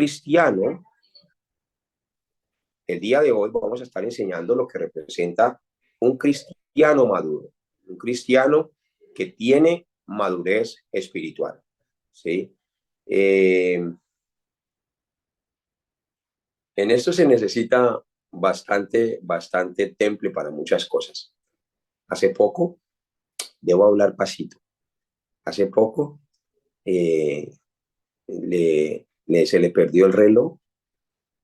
cristiano, el día de hoy vamos a estar enseñando lo que representa un cristiano maduro, un cristiano que tiene madurez espiritual, ¿sí? En esto se necesita bastante temple para muchas cosas. Hace poco, debo hablar pasito, hace poco se le perdió el reloj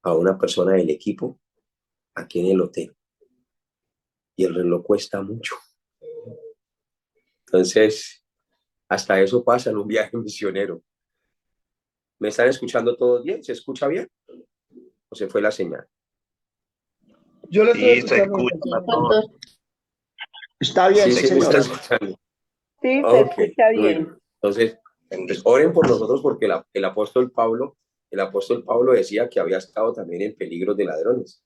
a una persona del equipo aquí en el hotel y el reloj cuesta mucho. Entonces, hasta eso pasa en un viaje misionero. ¿Me están escuchando todos bien? ¿Se escucha bien? ¿O se fue la señal? Yo lo estoy Sí, se escuchando. escucha todo. Está bien, Sí, sí, se me señor. está escuchando. Sí, se Ok, escucha muy bien. bien. Entonces, pues oren por nosotros porque el apóstol Pablo decía que había estado también en peligro de ladrones.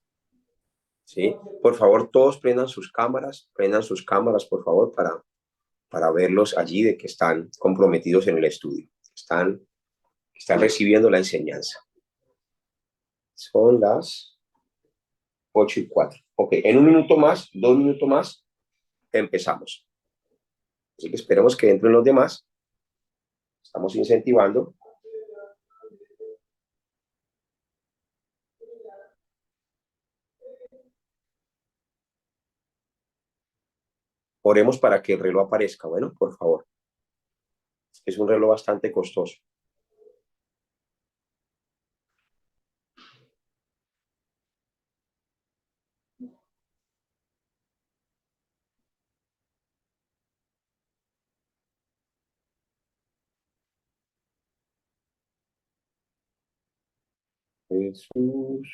¿Sí? Por favor, todos prendan sus cámaras, por favor, para verlos allí de que están comprometidos en el estudio. Están recibiendo la enseñanza. Son las 8:04. Ok, en un minuto más, 2 minutos más, empezamos. Así que esperemos que entren los demás. Estamos incentivando. Oremos para que el reloj aparezca. Bueno, por favor. Es un reloj bastante costoso. Jesús.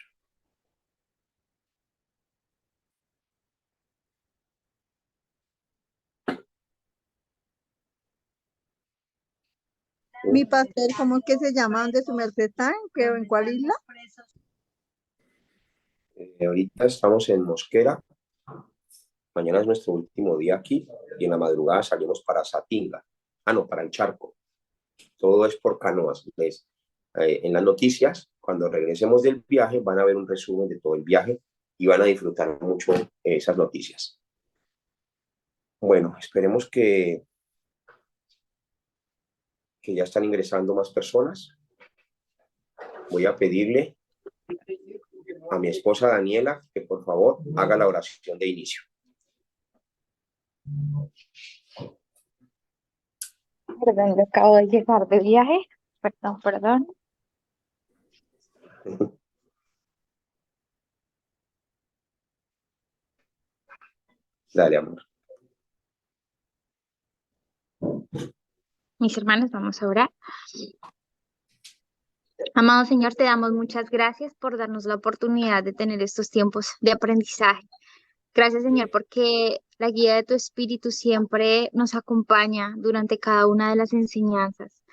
Mi pastel, ¿cómo es que se llama donde su merced está? ¿En cuál isla? Ahorita estamos en Mosquera. Mañana es nuestro último día aquí y en la madrugada salimos para Satinga. No, para el Charco. Todo es por canoas. Entonces, en las noticias, cuando regresemos del viaje, van a ver un resumen de todo el viaje y van a disfrutar mucho esas noticias. Bueno, esperemos que ya están ingresando más personas. Voy a pedirle a mi esposa Daniela que por favor haga la oración de inicio. Perdón, yo acabo de llegar de viaje. Perdón. Dale, amor. Mis hermanos, vamos a orar. Amado Señor, te damos muchas gracias por darnos la oportunidad de tener estos tiempos de aprendizaje. Gracias, Señor, porque la guía de tu Espíritu siempre nos acompaña durante cada una de las enseñanzas.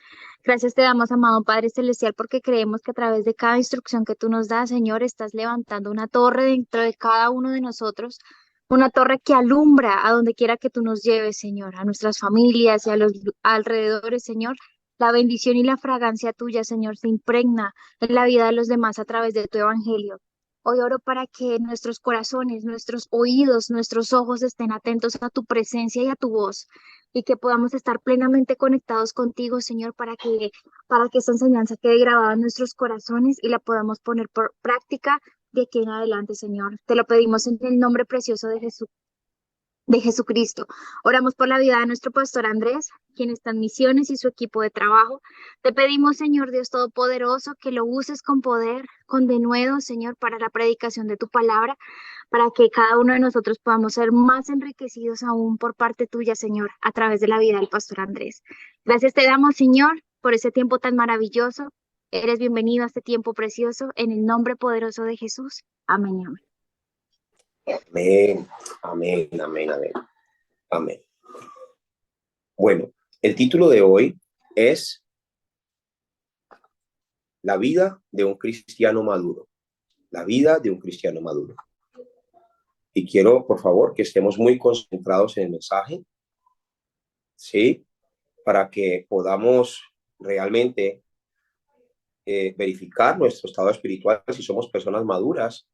Gracias te damos, amado Padre Celestial, porque creemos que a través de cada instrucción que tú nos das, Señor, estás levantando una torre dentro de cada uno de nosotros, una torre que alumbra a donde quiera que tú nos lleves, Señor, a nuestras familias y a los alrededores, Señor. La bendición y la fragancia tuya, Señor, se impregna en la vida de los demás a través de tu evangelio. Hoy oro para que nuestros corazones, nuestros oídos, nuestros ojos estén atentos a tu presencia y a tu voz y que podamos estar plenamente conectados contigo, Señor, para que esta enseñanza quede grabada en nuestros corazones y la podamos poner por práctica de aquí en adelante, Señor. Te lo pedimos en el nombre precioso de Jesucristo. Oramos por la vida de nuestro pastor Andrés, quien está en misiones y su equipo de trabajo. Te pedimos, Señor Dios Todopoderoso, que lo uses con poder, con denuedo, Señor, para la predicación de tu palabra, para que cada uno de nosotros podamos ser más enriquecidos aún por parte tuya, Señor, a través de la vida del pastor Andrés. Gracias te damos, Señor, por ese tiempo tan maravilloso. Eres bienvenido a este tiempo precioso, en el nombre poderoso de Jesús. Amén y amén. Amén, amén, amén, amén, amén. Bueno, el título de hoy es La vida de un cristiano maduro. La vida de un cristiano maduro. Y quiero, por favor, que estemos muy concentrados en el mensaje, ¿sí? Para que podamos realmente verificar nuestro estado espiritual, si somos personas maduras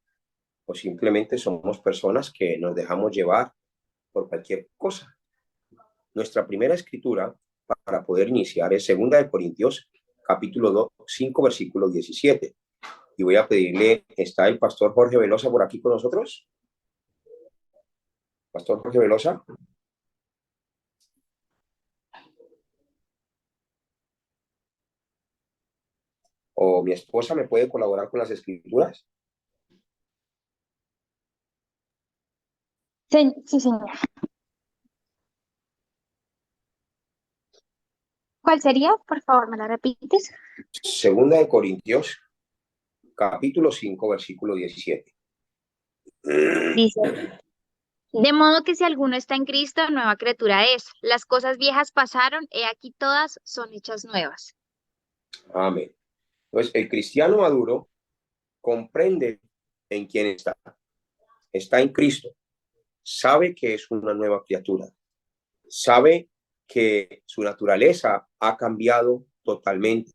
o simplemente somos personas que nos dejamos llevar por cualquier cosa. Nuestra primera escritura para poder iniciar es 2 Corintios, capítulo 2, 5, versículo 17. Y voy a pedirle, ¿está el pastor Jorge Velosa por aquí con nosotros? Pastor Jorge Velosa. ¿O mi esposa me puede colaborar con las escrituras? Sí, señor. ¿Cuál sería? Por favor, ¿me la repites? 2 Corintios, capítulo 5, versículo 17. Dice, de modo que si alguno está en Cristo, nueva criatura es. Las cosas viejas pasaron, he aquí todas son hechas nuevas. Amén. Entonces, el cristiano maduro comprende en quién está. Está en Cristo. Sabe que es una nueva criatura. Sabe que su naturaleza ha cambiado totalmente.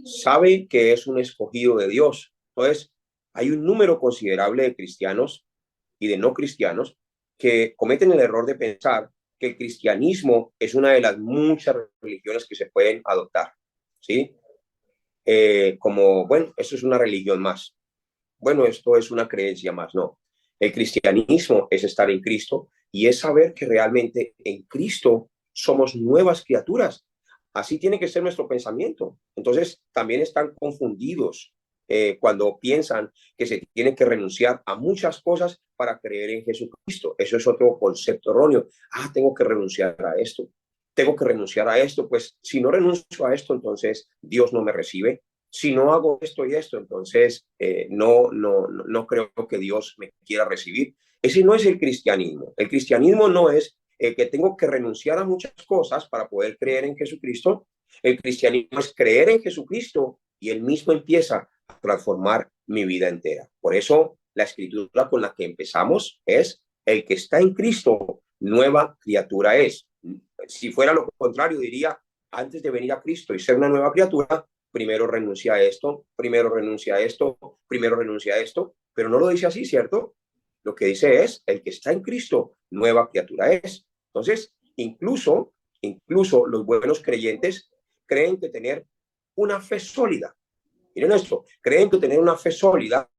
Sabe que es un escogido de Dios. Entonces, hay un número considerable de cristianos y de no cristianos que cometen el error de pensar que el cristianismo es una de las muchas religiones que se pueden adoptar, ¿sí? Como, bueno, eso es una religión más. Bueno, esto es una creencia más. No. El cristianismo es estar en Cristo y es saber que realmente en Cristo somos nuevas criaturas. Así tiene que ser nuestro pensamiento. Entonces, también están confundidos cuando piensan que se tiene que renunciar a muchas cosas para creer en Jesucristo. Eso es otro concepto erróneo. Tengo que renunciar a esto. Tengo que renunciar a esto. Pues si no renuncio a esto, entonces Dios no me recibe. Si no hago esto y esto, entonces no creo que Dios me quiera recibir. Ese no es el cristianismo. El cristianismo no es que tengo que renunciar a muchas cosas para poder creer en Jesucristo. El cristianismo es creer en Jesucristo y él mismo empieza a transformar mi vida entera. Por eso la escritura con la que empezamos es: el que está en Cristo, nueva criatura es. Si fuera lo contrario, diría: antes de venir a Cristo y ser una nueva criatura, primero renuncia a esto, primero renuncia a esto, primero renuncia a esto, pero no lo dice así, ¿cierto? Lo que dice es: el que está en Cristo, nueva criatura es. Entonces, incluso los buenos creyentes creen que tener una fe sólida, miren esto, creen que tener una fe sólida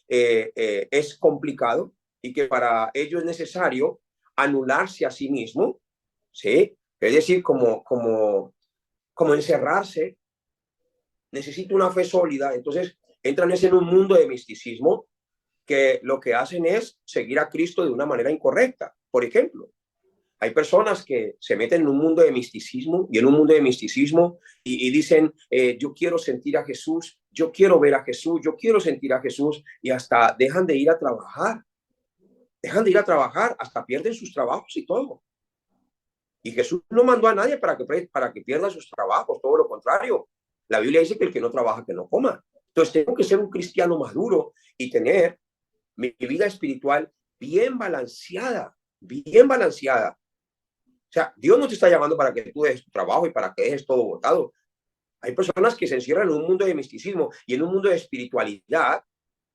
es complicado y que para ello es necesario anularse a sí mismo, ¿sí? Es decir, como encerrarse. Necesito una fe sólida. Entonces entran en un mundo de misticismo que lo que hacen es seguir a Cristo de una manera incorrecta. Por ejemplo, hay personas que se meten en un mundo de misticismo y dicen, yo quiero sentir a Jesús, yo quiero ver a Jesús, yo quiero sentir a Jesús, y hasta dejan de ir a trabajar, hasta pierden sus trabajos y todo. Y Jesús no mandó a nadie para que pierda sus trabajos, todo lo contrario. La Biblia dice que el que no trabaja, que no coma. Entonces tengo que ser un cristiano maduro y tener mi vida espiritual bien balanceada, bien balanceada. O sea, Dios no te está llamando para que tú dejes tu trabajo y para que dejes todo botado. Hay personas que se encierran en un mundo de misticismo y en un mundo de espiritualidad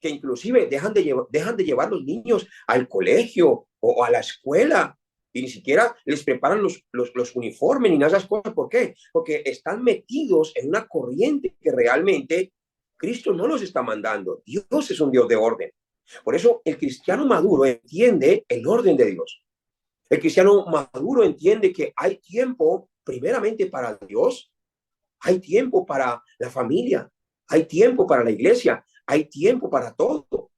que inclusive dejan de llevar los niños al colegio o a la escuela y ni siquiera les preparan los uniformes ni nada de esas cosas. ¿Por qué? Porque están metidos en una corriente que realmente Cristo no los está mandando. Dios es un Dios de orden. Por eso el cristiano maduro entiende el orden de Dios. El cristiano maduro entiende que hay tiempo primeramente para Dios, hay tiempo para la familia, hay tiempo para la iglesia, hay tiempo para todo.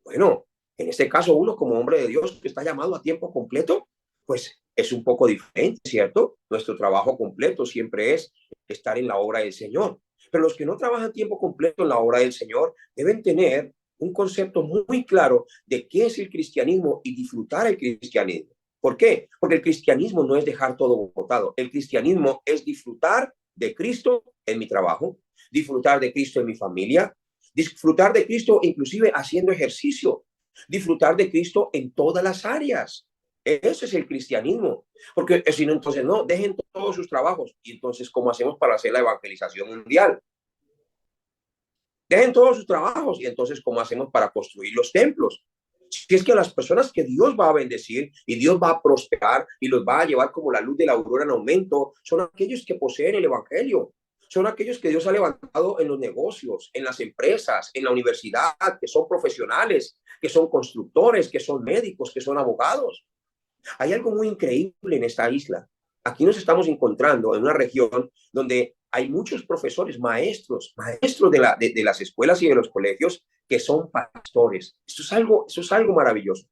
Bueno, en este caso uno como hombre de Dios que está llamado a tiempo completo, pues es un poco diferente, ¿cierto? Nuestro trabajo completo siempre es estar en la obra del Señor. Pero los que no trabajan tiempo completo en la obra del Señor deben tener un concepto muy claro de qué es el cristianismo y disfrutar el cristianismo. ¿Por qué? Porque el cristianismo no es dejar todo botado. El cristianismo es disfrutar de Cristo en mi trabajo, disfrutar de Cristo en mi familia, disfrutar de Cristo inclusive haciendo ejercicio, disfrutar de Cristo en todas las áreas. Ese es el cristianismo. Porque si no, entonces no, dejen todos sus trabajos. Y entonces, ¿cómo hacemos para hacer la evangelización mundial? Dejen todos sus trabajos y entonces, ¿cómo hacemos para construir los templos? Si es que las personas que Dios va a bendecir y Dios va a prosperar y los va a llevar como la luz de la aurora en aumento, son aquellos que poseen el evangelio. Son aquellos que Dios ha levantado en los negocios, en las empresas, en la universidad, que son profesionales, que son constructores, que son médicos, que son abogados. Hay algo muy increíble en esta isla. Aquí nos estamos encontrando en una región donde hay muchos profesores, maestros de las escuelas y de los colegios que son pastores. Eso es algo maravilloso.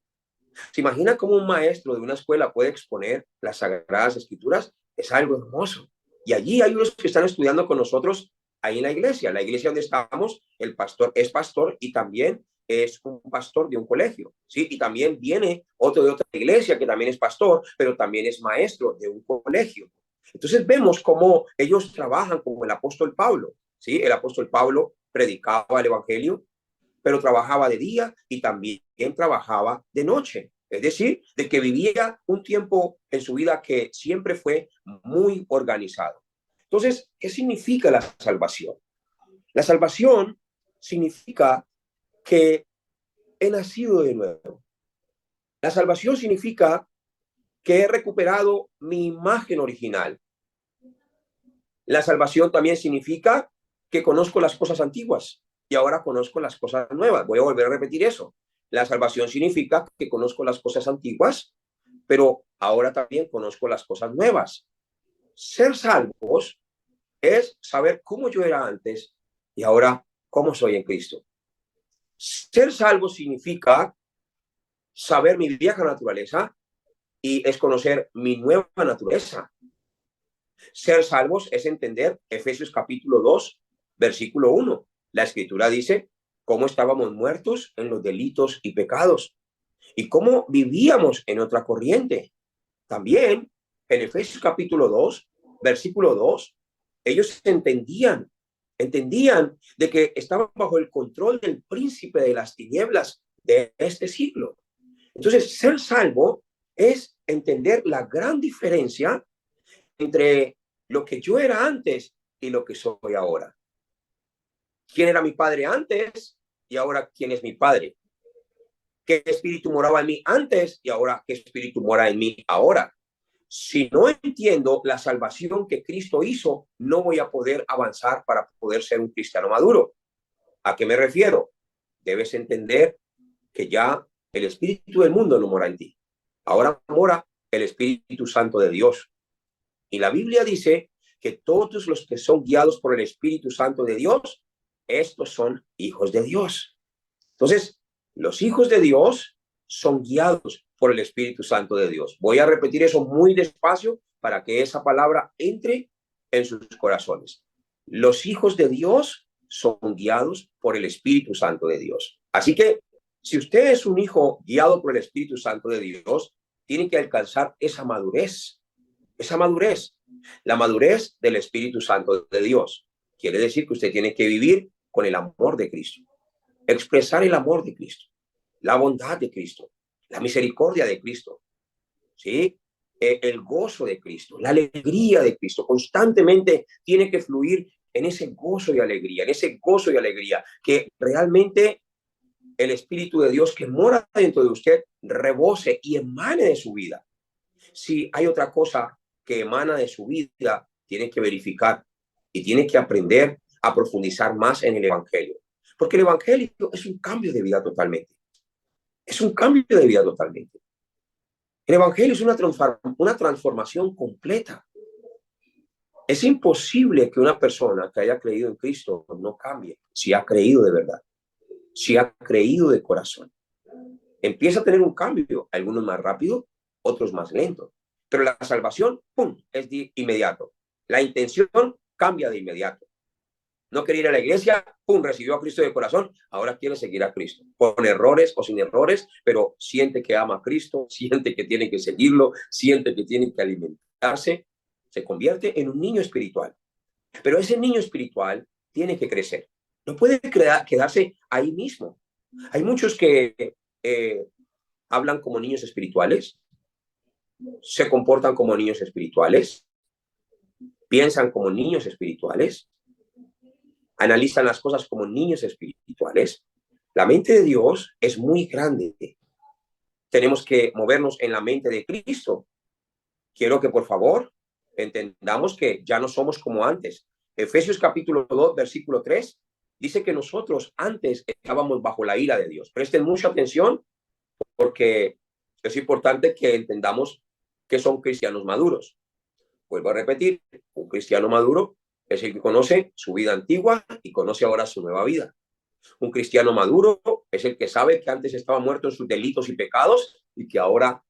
¿Se imagina cómo un maestro de una escuela puede exponer las Sagradas Escrituras? Es algo hermoso. Y allí hay unos que están estudiando con nosotros ahí en la iglesia donde estamos, el pastor es pastor y también es un pastor de un colegio, ¿sí? Y también viene otro de otra iglesia que también es pastor, pero también es maestro de un colegio. Entonces vemos cómo ellos trabajan como el apóstol Pablo, ¿sí? El apóstol Pablo predicaba el evangelio, pero trabajaba de día y también trabajaba de noche. Es decir, de que vivía un tiempo en su vida que siempre fue muy organizado. Entonces, ¿qué significa la salvación? La salvación significa que he nacido de nuevo. La salvación significa que he recuperado mi imagen original. La salvación también significa que conozco las cosas antiguas y ahora conozco las cosas nuevas. Voy a volver a repetir eso. La salvación significa que conozco las cosas antiguas, pero ahora también conozco las cosas nuevas. Ser salvos es saber cómo yo era antes y ahora cómo soy en Cristo. Ser salvo significa saber mi vieja naturaleza y es conocer mi nueva naturaleza. Ser salvos es entender Efesios capítulo 2, versículo 1. La escritura dice cómo estábamos muertos en los delitos y pecados y cómo vivíamos en otra corriente. También en Efesios capítulo 2, versículo 2, ellos entendían de que estaban bajo el control del príncipe de las tinieblas de este siglo. Entonces, ser salvo es entender la gran diferencia entre lo que yo era antes y lo que soy ahora. ¿Quién era mi padre antes y ahora quién es mi padre? ¿Qué espíritu moraba en mí antes y ahora qué espíritu mora en mí ahora? Si no entiendo la salvación que Cristo hizo, no voy a poder avanzar para poder ser un cristiano maduro. ¿A qué me refiero? Debes entender que ya el espíritu del mundo no mora en ti. Ahora mora el Espíritu Santo de Dios. Y la Biblia dice que todos los que son guiados por el Espíritu Santo de Dios, estos son hijos de Dios. Entonces, los hijos de Dios son guiados por el Espíritu Santo de Dios. Voy a repetir eso muy despacio para que esa palabra entre en sus corazones. Los hijos de Dios son guiados por el Espíritu Santo de Dios. Así que, si usted es un hijo guiado por el Espíritu Santo de Dios, tiene que alcanzar esa madurez. La madurez del Espíritu Santo de Dios. Quiere decir que usted tiene que vivir con el amor de Cristo, expresar el amor de Cristo, la bondad de Cristo, la misericordia de Cristo, ¿sí? El gozo de Cristo, la alegría de Cristo. Constantemente tiene que fluir en ese gozo y alegría, que realmente el Espíritu de Dios que mora dentro de usted rebose y emane de su vida. Si hay otra cosa que emana de su vida, tiene que verificar y tiene que aprender a profundizar más en el Evangelio. Porque el Evangelio es un cambio de vida totalmente. Es un cambio de vida totalmente. El Evangelio es una transformación completa. Es imposible que una persona que haya creído en Cristo no cambie si ha creído de verdad, si ha creído de corazón. Empieza a tener un cambio, algunos más rápido, otros más lento. Pero la salvación, ¡pum!, es de inmediato. La intención cambia de inmediato. No quería ir a la iglesia, ¡pum!, recibió a Cristo de corazón, ahora quiere seguir a Cristo. Con errores o sin errores, pero siente que ama a Cristo, siente que tiene que seguirlo, siente que tiene que alimentarse. Se convierte en un niño espiritual. Pero ese niño espiritual tiene que crecer. No puede quedarse ahí mismo. Hay muchos que hablan como niños espirituales, se comportan como niños espirituales, piensan como niños espirituales, analizan las cosas como niños espirituales. La mente de Dios es muy grande. Tenemos que movernos en la mente de Cristo. Quiero que por favor entendamos que ya no somos como antes. Efesios capítulo 2, versículo 3, dice que nosotros antes estábamos bajo la ira de Dios. Presten mucha atención porque es importante que entendamos que son cristianos maduros. Vuelvo a repetir, un cristiano maduro es el que conoce su vida antigua y conoce ahora su nueva vida. Un cristiano maduro es el que sabe que antes estaba muerto en sus delitos y pecados y que ahora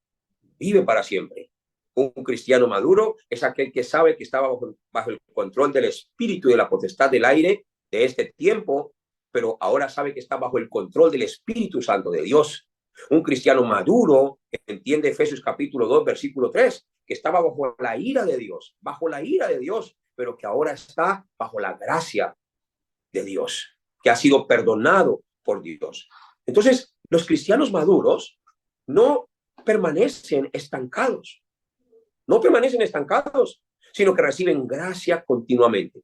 vive para siempre. Un cristiano maduro es aquel que sabe que estaba bajo el control del espíritu y de la potestad del aire de este tiempo, pero ahora sabe que está bajo el control del Espíritu Santo de Dios. Un cristiano maduro entiende Efesios capítulo 2, versículo 3, que estaba bajo la ira de Dios, pero que ahora está bajo la gracia de Dios, que ha sido perdonado por Dios. Entonces, los cristianos maduros no permanecen estancados, sino que reciben gracia continuamente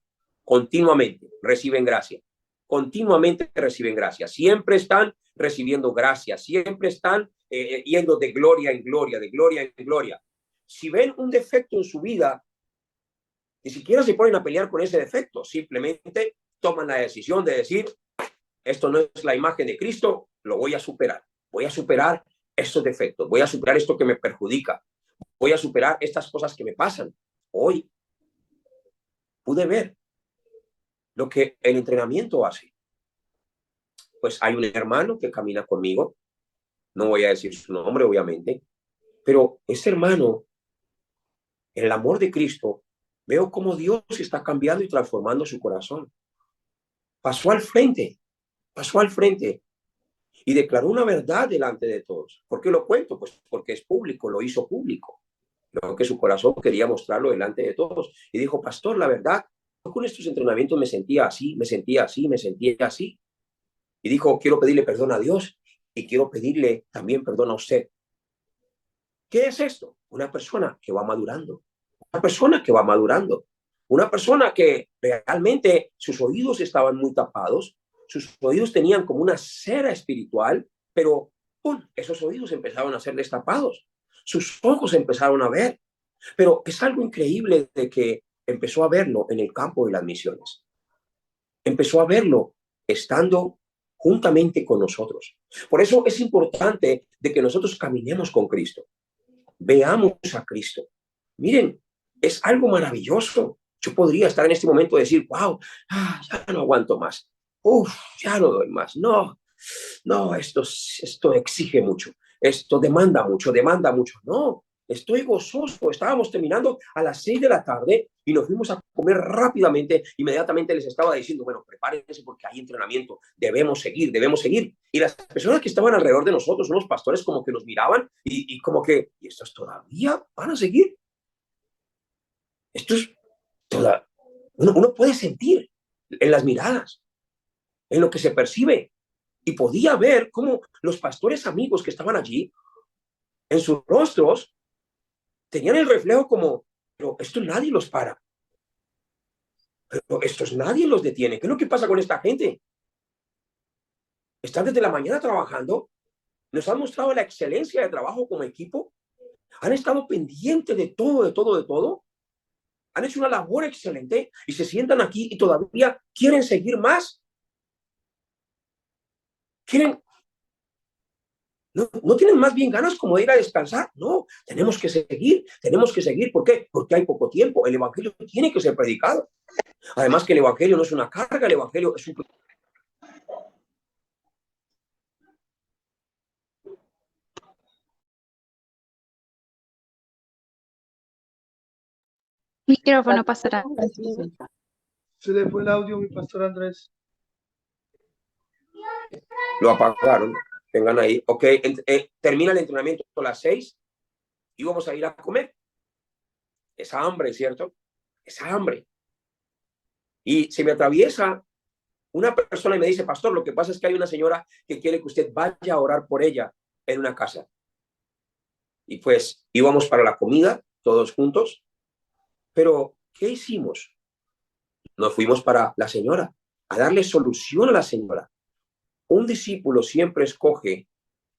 reciben gracia, siempre están recibiendo gracia, siempre están yendo de gloria en gloria, de gloria en gloria. Si ven un defecto en su vida, ni siquiera se ponen a pelear con ese defecto, simplemente toman la decisión de decir, esto no es la imagen de Cristo, lo voy a superar estos defectos, voy a superar esto que me perjudica, voy a superar estas cosas que me pasan. Hoy pude ver lo que el entrenamiento hace. Pues hay un hermano que camina conmigo, no voy a decir su nombre obviamente, pero ese hermano, en el amor de Cristo, veo cómo Dios está cambiando y transformando su corazón. Pasó al frente y declaró una verdad delante de todos. ¿Por qué lo cuento? Pues porque es público, lo hizo público. Creo que su corazón quería mostrarlo delante de todos. Y dijo, pastor, la verdad, con estos entrenamientos me sentía así. Y dijo, quiero pedirle perdón a Dios y quiero pedirle también perdón a usted. ¿Qué es esto? Una persona que va madurando. Una persona que realmente sus oídos estaban muy tapados, sus oídos tenían como una cera espiritual, pero ¡pum!, esos oídos empezaron a ser destapados. Sus ojos empezaron a ver. Pero es algo increíble de que empezó a verlo en el campo de las misiones. Empezó a verlo estando juntamente con nosotros. Por eso es importante de que nosotros caminemos con Cristo. Veamos a Cristo. Miren, es algo maravilloso. Yo podría estar en este momento y decir, wow, ya no aguanto más. Ya no doy más. No, esto exige mucho. Esto demanda mucho. No, estoy gozoso. Estábamos terminando a las 6 de la tarde y nos fuimos a comer rápidamente. Inmediatamente les estaba diciendo, bueno, prepárense porque hay entrenamiento. Debemos seguir. Y las personas que estaban alrededor de nosotros, unos pastores como que nos miraban y como que, ¿y estos todavía van a seguir? Esto es toda... Uno puede sentir en las miradas, en lo que se percibe. Y podía ver cómo los pastores amigos que estaban allí, en sus rostros, tenían el reflejo como, pero esto nadie los para. Pero estos nadie los detiene. ¿Qué es lo que pasa con esta gente? Están desde la mañana trabajando, nos han mostrado la excelencia de trabajo como equipo, han estado pendientes de todo, han hecho una labor excelente y se sientan aquí y todavía quieren seguir más. No tienen más bien ganas como de ir a descansar. No, tenemos que seguir. ¿Por qué? Porque hay poco tiempo. El evangelio tiene que ser predicado. Además que el evangelio no es una carga, el evangelio es un... Micrófono, pastora. Se le fue el audio, mi pastor Andrés. Lo apagaron. Vengan ahí. Ok, termina el entrenamiento a las 6 y vamos a ir a comer. Esa hambre, ¿cierto? Esa hambre. Y se me atraviesa una persona y me dice, pastor, lo que pasa es que hay una señora que quiere que usted vaya a orar por ella en una casa. Y pues íbamos para la comida, todos juntos. Pero, ¿qué hicimos? Nos fuimos para la señora. a darle solución a la señora. Un discípulo siempre escoge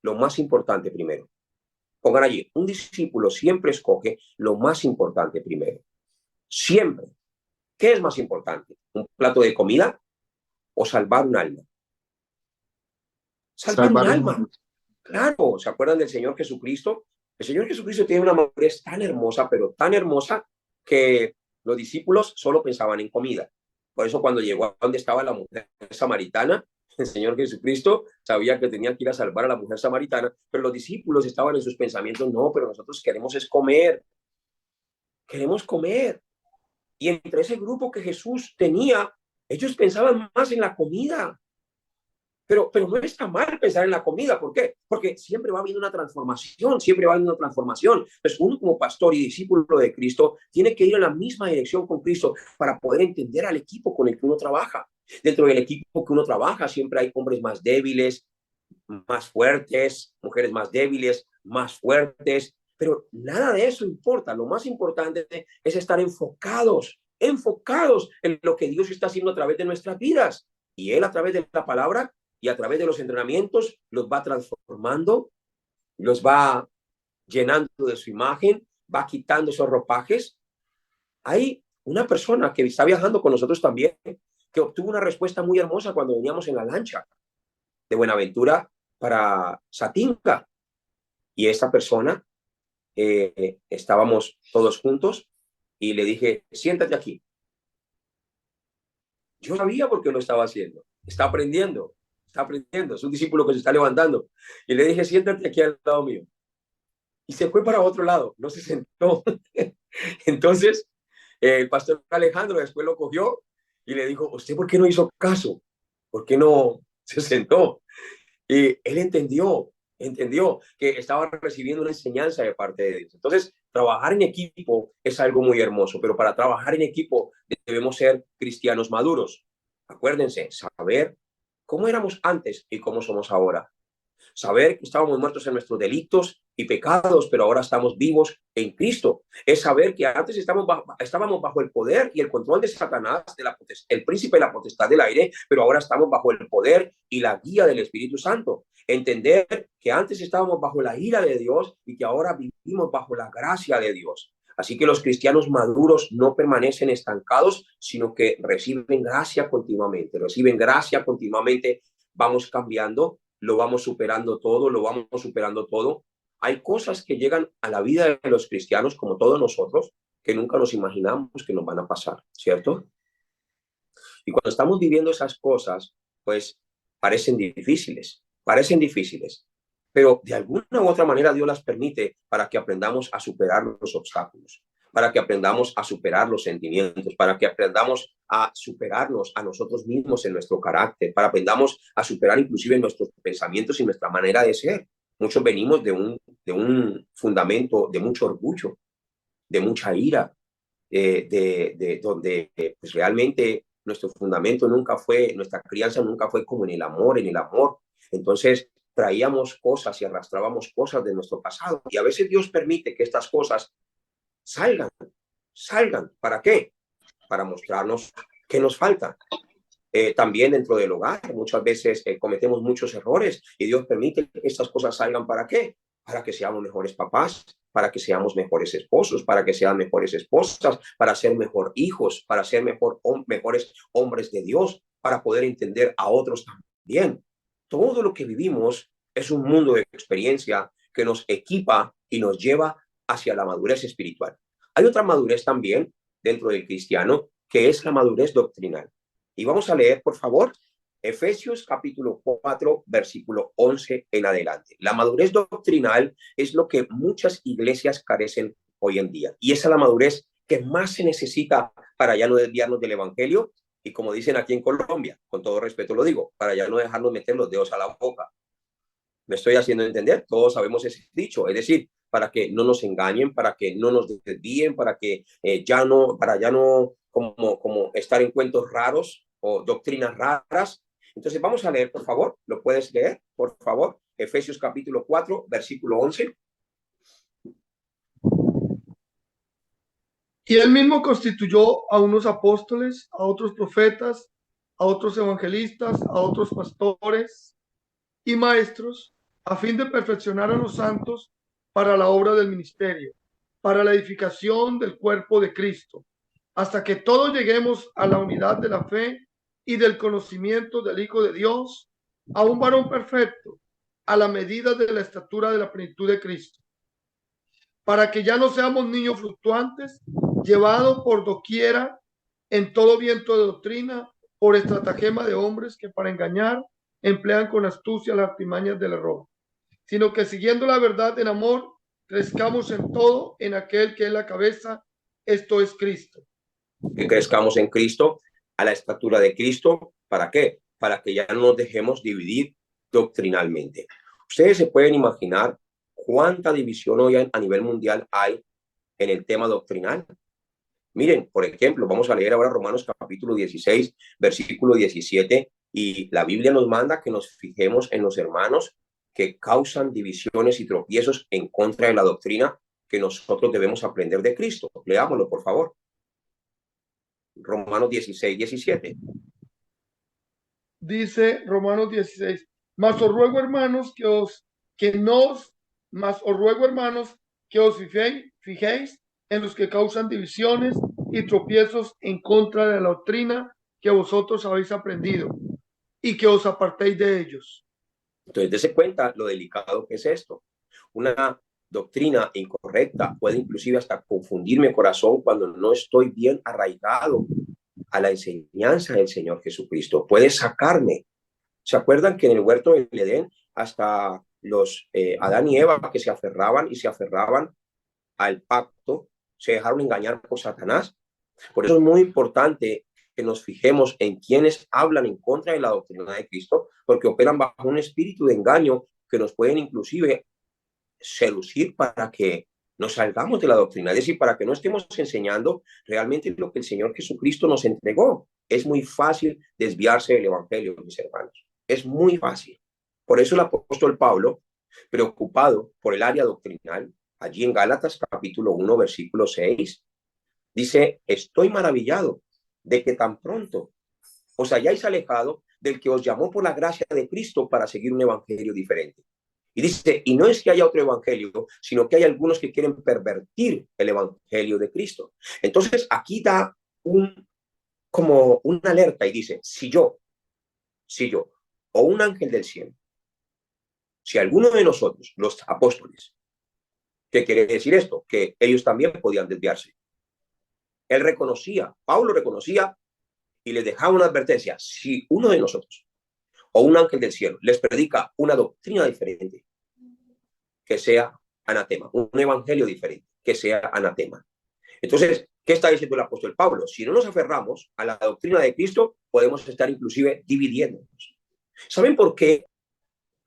lo más importante primero. Pongan allí, un discípulo siempre escoge lo más importante primero. Siempre. ¿Qué es más importante? ¿Un plato de comida o salvar un alma? Salvar un alma. Claro, ¿se acuerdan del Señor Jesucristo? El Señor Jesucristo tiene una madurez tan hermosa, pero tan hermosa, que los discípulos solo pensaban en comida. Por eso cuando llegó a donde estaba la mujer samaritana, el Señor Jesucristo sabía que tenía que ir a salvar a la mujer samaritana, pero los discípulos estaban en sus pensamientos, no, pero nosotros queremos es comer, queremos comer. Y entre ese grupo que Jesús tenía, ellos pensaban más en la comida. Pero no está mal pensar en la comida. ¿Por qué? Porque siempre va habiendo una transformación, siempre va habiendo una transformación. Entonces, uno como pastor y discípulo de Cristo tiene que ir en la misma dirección con Cristo para poder entender al equipo con el que uno trabaja. Dentro del equipo que uno trabaja siempre hay hombres más débiles, más fuertes, mujeres más débiles, más fuertes, pero nada de eso importa. Lo más importante es estar enfocados en lo que Dios está haciendo a través de nuestras vidas. Y Él a través de la palabra y a través de los entrenamientos los va transformando, los va llenando de su imagen, va quitando esos ropajes. Hay una persona que está viajando con nosotros también, que obtuvo una respuesta muy hermosa cuando veníamos en la lancha de Buenaventura para Satinga. Y esta persona, estábamos todos juntos y le dije, siéntate aquí. Yo sabía por qué lo estaba haciendo. Está aprendiendo. Es un discípulo que se está levantando. Y le dije, siéntate aquí al lado mío. Y se fue para otro lado, no se sentó. Entonces, el pastor Alejandro después lo cogió y le dijo, ¿usted por qué no hizo caso? ¿Por qué no se sentó? Y él entendió que estaba recibiendo una enseñanza de parte de Dios. Entonces, trabajar en equipo es algo muy hermoso, pero para trabajar en equipo debemos ser cristianos maduros. Acuérdense, saber cómo éramos antes y cómo somos ahora. Saber que estábamos muertos en nuestros delitos y pecados, pero ahora estamos vivos en Cristo. Es saber que antes estábamos bajo el poder y el control de Satanás, el príncipe de la potestad del aire, pero ahora estamos bajo el poder y la guía del Espíritu Santo. Entender que antes estábamos bajo la ira de Dios y que ahora vivimos bajo la gracia de Dios. Así que los cristianos maduros no permanecen estancados, sino que reciben gracia continuamente, vamos cambiando, lo vamos superando todo. Hay cosas que llegan a la vida de los cristianos, como todos nosotros, que nunca nos imaginamos que nos van a pasar, ¿cierto? Y cuando estamos viviendo esas cosas, pues parecen difíciles, pero de alguna u otra manera Dios las permite para que aprendamos a superar los obstáculos, para que aprendamos a superar los sentimientos, para que aprendamos a superarnos a nosotros mismos en nuestro carácter, para que aprendamos a superar inclusive nuestros pensamientos y nuestra manera de ser. Muchos venimos de un fundamento de mucho orgullo, de mucha ira, donde pues realmente nuestro fundamento nuestra crianza nunca fue como en el amor. Entonces traíamos cosas y arrastrábamos cosas de nuestro pasado. Y a veces Dios permite que estas cosas salgan. ¿Para qué? Para mostrarnos qué nos falta. También dentro del hogar, muchas veces cometemos muchos errores y Dios permite que estas cosas salgan. ¿Para qué? Para que seamos mejores papás, para que seamos mejores esposos, para que sean mejores esposas, para ser mejor hijos, para ser mejores hombres de Dios, para poder entender a otros también. Todo lo que vivimos es un mundo de experiencia que nos equipa y nos lleva hacia la madurez espiritual. Hay otra madurez también dentro del cristiano, que es la madurez doctrinal. Y vamos a leer, por favor, Efesios capítulo 4, versículo 11 en adelante. La madurez doctrinal es lo que muchas iglesias carecen hoy en día. Y esa es la madurez que más se necesita para ya no desviarnos del evangelio. Y como dicen aquí en Colombia, con todo respeto lo digo, para ya no dejarnos meter los dedos a la boca. ¿Me estoy haciendo entender? Todos sabemos ese dicho. Es decir, para que no nos engañen, para que no nos desvíen, para ya no como estar en cuentos raros o doctrinas raras. Entonces vamos a leer, por favor. ¿Lo puedes leer, por favor? Efesios capítulo 4, versículo 11. Y él mismo constituyó a unos apóstoles, a otros profetas, a otros evangelistas, a otros pastores y maestros, a fin de perfeccionar a los santos para la obra del ministerio, para la edificación del cuerpo de Cristo, hasta que todos lleguemos a la unidad de la fe y del conocimiento del Hijo de Dios, a un varón perfecto, a la medida de la estatura de la plenitud de Cristo, para que ya no seamos niños fluctuantes, llevados por doquiera en todo viento de doctrina, por estratagema de hombres que para engañar emplean con astucia las artimañas del error, sino que siguiendo la verdad en amor, crezcamos en todo en aquel que es la cabeza, esto es Cristo. Que crezcamos en Cristo, a la estatura de Cristo. ¿Para qué? Para que ya no nos dejemos dividir doctrinalmente. Ustedes se pueden imaginar cuánta división hoy a nivel mundial hay en el tema doctrinal. Miren, por ejemplo, vamos a leer ahora Romanos capítulo 16, versículo 17, y la Biblia nos manda que nos fijemos en los hermanos que causan divisiones y tropiezos en contra de la doctrina que nosotros debemos aprender de Cristo. Leámoslo, por favor. Romanos 16, 17. Dice Romanos 16, mas os ruego, hermanos, que os fijéis en los que causan divisiones y tropiezos en contra de la doctrina que vosotros habéis aprendido, y que os apartéis de ellos. Entonces, dése cuenta lo delicado que es esto. Una doctrina incorrecta puede inclusive hasta confundir mi corazón cuando no estoy bien arraigado a la enseñanza del Señor Jesucristo. Puede sacarme. ¿Se acuerdan que en el huerto del Edén hasta los Adán y Eva que se aferraban al pacto, se dejaron engañar por Satanás? Por eso es muy importante que nos fijemos en quienes hablan en contra de la doctrina de Cristo, porque operan bajo un espíritu de engaño que nos pueden inclusive seducir para que nos salgamos de la doctrina, es decir, para que no estemos enseñando realmente lo que el Señor Jesucristo nos entregó. Es muy fácil desviarse del evangelio, mis hermanos. Es muy fácil. Por eso el apóstol Pablo, preocupado por el área doctrinal, allí en Gálatas capítulo 1, versículo 6, dice, estoy maravillado de que tan pronto os hayáis alejado del que os llamó por la gracia de Cristo para seguir un evangelio diferente. Y dice, y no es que haya otro evangelio, sino que hay algunos que quieren pervertir el evangelio de Cristo. Entonces aquí da como una alerta y dice, si yo, o un ángel del cielo, si alguno de nosotros, los apóstoles, ¿qué quiere decir esto? Que ellos también podían desviarse. Él reconocía, Pablo reconocía y les dejaba una advertencia. Si uno de nosotros o un ángel del cielo les predica una doctrina diferente, que sea anatema, un evangelio diferente, que sea anatema. Entonces, ¿qué está diciendo el apóstol Pablo? Si no nos aferramos a la doctrina de Cristo, podemos estar inclusive dividiéndonos. ¿Saben por qué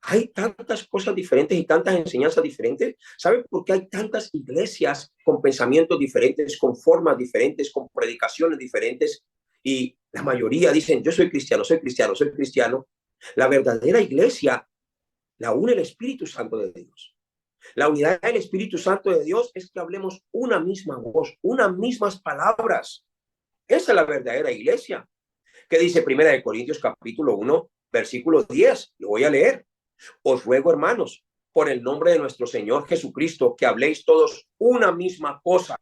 hay tantas cosas diferentes y tantas enseñanzas diferentes? ¿Saben por qué hay tantas iglesias con pensamientos diferentes, con formas diferentes, con predicaciones diferentes? Y la mayoría dicen, yo soy cristiano, soy cristiano, soy cristiano. La verdadera iglesia la une el Espíritu Santo de Dios. La unidad del Espíritu Santo de Dios es que hablemos una misma voz, unas mismas palabras. Esa es la verdadera iglesia. ¿Qué dice 1 Corintios capítulo 1, versículo 10? Lo voy a leer. Os ruego, hermanos, por el nombre de nuestro Señor Jesucristo, que habléis todos una misma cosa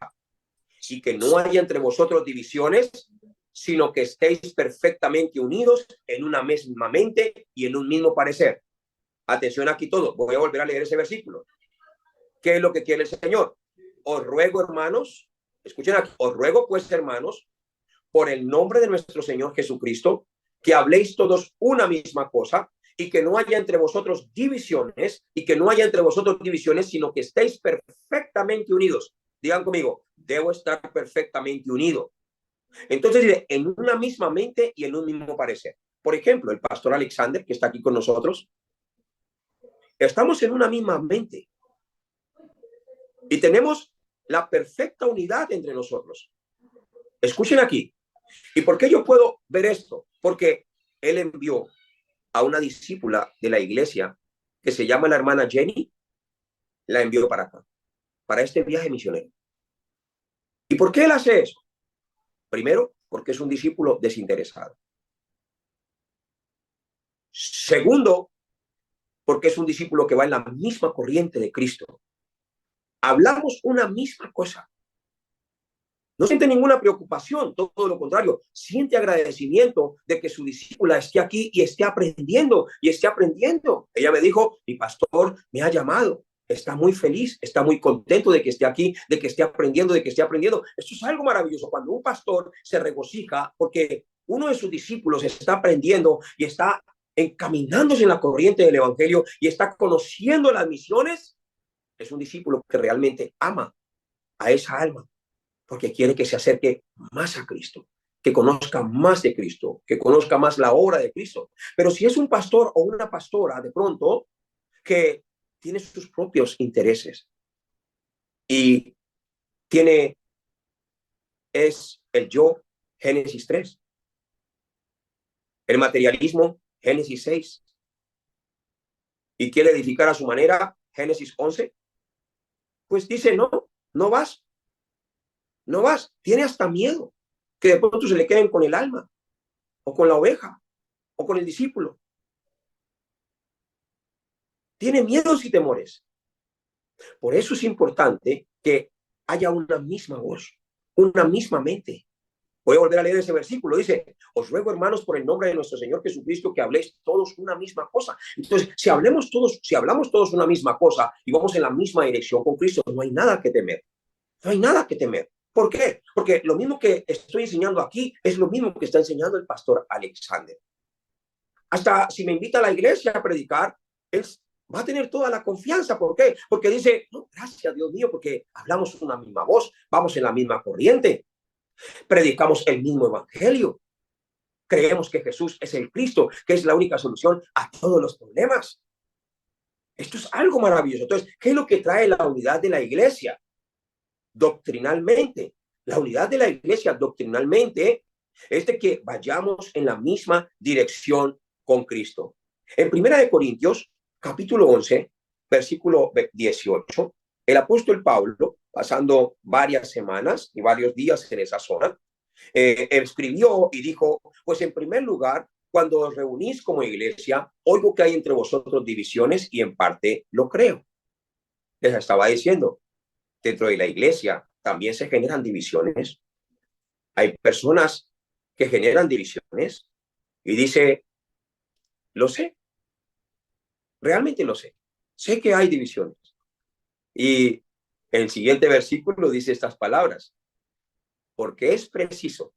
y que no haya entre vosotros divisiones, sino que estéis perfectamente unidos en una misma mente y en un mismo parecer. Atención aquí todo. Voy a volver a leer ese versículo. ¿Qué es lo que quiere el Señor? Os ruego, hermanos, escuchen aquí, os ruego pues, hermanos, por el nombre de nuestro Señor Jesucristo, que habléis todos una misma cosa y que no haya entre vosotros divisiones, sino que estéis perfectamente unidos. Digan conmigo, debo estar perfectamente unido. Entonces dice, en una misma mente y en un mismo parecer. Por ejemplo, el pastor Alexander, que está aquí con nosotros, estamos en una misma mente y tenemos la perfecta unidad entre nosotros. Escuchen aquí. ¿Y por qué yo puedo ver esto? Porque él envió a una discípula de la iglesia que se llama la hermana Jenny, la envió para acá, para este viaje misionero. ¿Y por qué él hace eso? Primero, porque es un discípulo desinteresado. Segundo, porque es un discípulo que va en la misma corriente de Cristo. Hablamos una misma cosa. No siente ninguna preocupación, todo lo contrario, siente agradecimiento de que su discípula esté aquí y esté aprendiendo y esté aprendiendo. Ella me dijo, mi pastor me ha llamado, está muy feliz, está muy contento de que esté aquí, de que esté aprendiendo, de que esté aprendiendo. Esto es algo maravilloso, cuando un pastor se regocija porque uno de sus discípulos está aprendiendo y está encaminándose en la corriente del evangelio y está conociendo las misiones. Es un discípulo que realmente ama a esa alma, porque quiere que se acerque más a Cristo, que conozca más de Cristo, que conozca más la obra de Cristo. Pero si es un pastor o una pastora, de pronto, que tiene sus propios intereses y es el yo, Génesis 3, el materialismo, Génesis 6, y quiere edificar a su manera, Génesis 11, pues dice, no vas, tiene hasta miedo que de pronto se le queden con el alma, o con la oveja, o con el discípulo. Tiene miedos y temores. Por eso es importante que haya una misma voz, una misma mente. Voy a volver a leer ese versículo. Dice, os ruego, hermanos, por el nombre de nuestro Señor Jesucristo, que habléis todos una misma cosa. Entonces, si hablamos todos una misma cosa y vamos en la misma dirección con Cristo, no hay nada que temer. No hay nada que temer. ¿Por qué? Porque lo mismo que estoy enseñando aquí es lo mismo que está enseñando el pastor Alexander. Hasta si me invita a la iglesia a predicar, él va a tener toda la confianza. ¿Por qué? Porque dice, no, gracias Dios mío, porque hablamos una misma voz, vamos en la misma corriente, predicamos el mismo evangelio, creemos que Jesús es el Cristo, que es la única solución a todos los problemas. Esto es algo maravilloso. Entonces, ¿qué es lo que trae la unidad de la iglesia? Doctrinalmente, la unidad de la iglesia doctrinalmente es de que vayamos en la misma dirección con Cristo. En 1 Corintios, capítulo 11, versículo 18, el apóstol Pablo, pasando varias semanas y varios días en esa zona, escribió y dijo, pues en primer lugar, cuando os reunís como iglesia, oigo que hay entre vosotros divisiones y en parte lo creo. Les estaba diciendo, dentro de la iglesia también se generan divisiones. Hay personas que generan divisiones y dice, lo sé, realmente lo sé. Sé que hay divisiones. Y el siguiente versículo dice estas palabras, porque es preciso,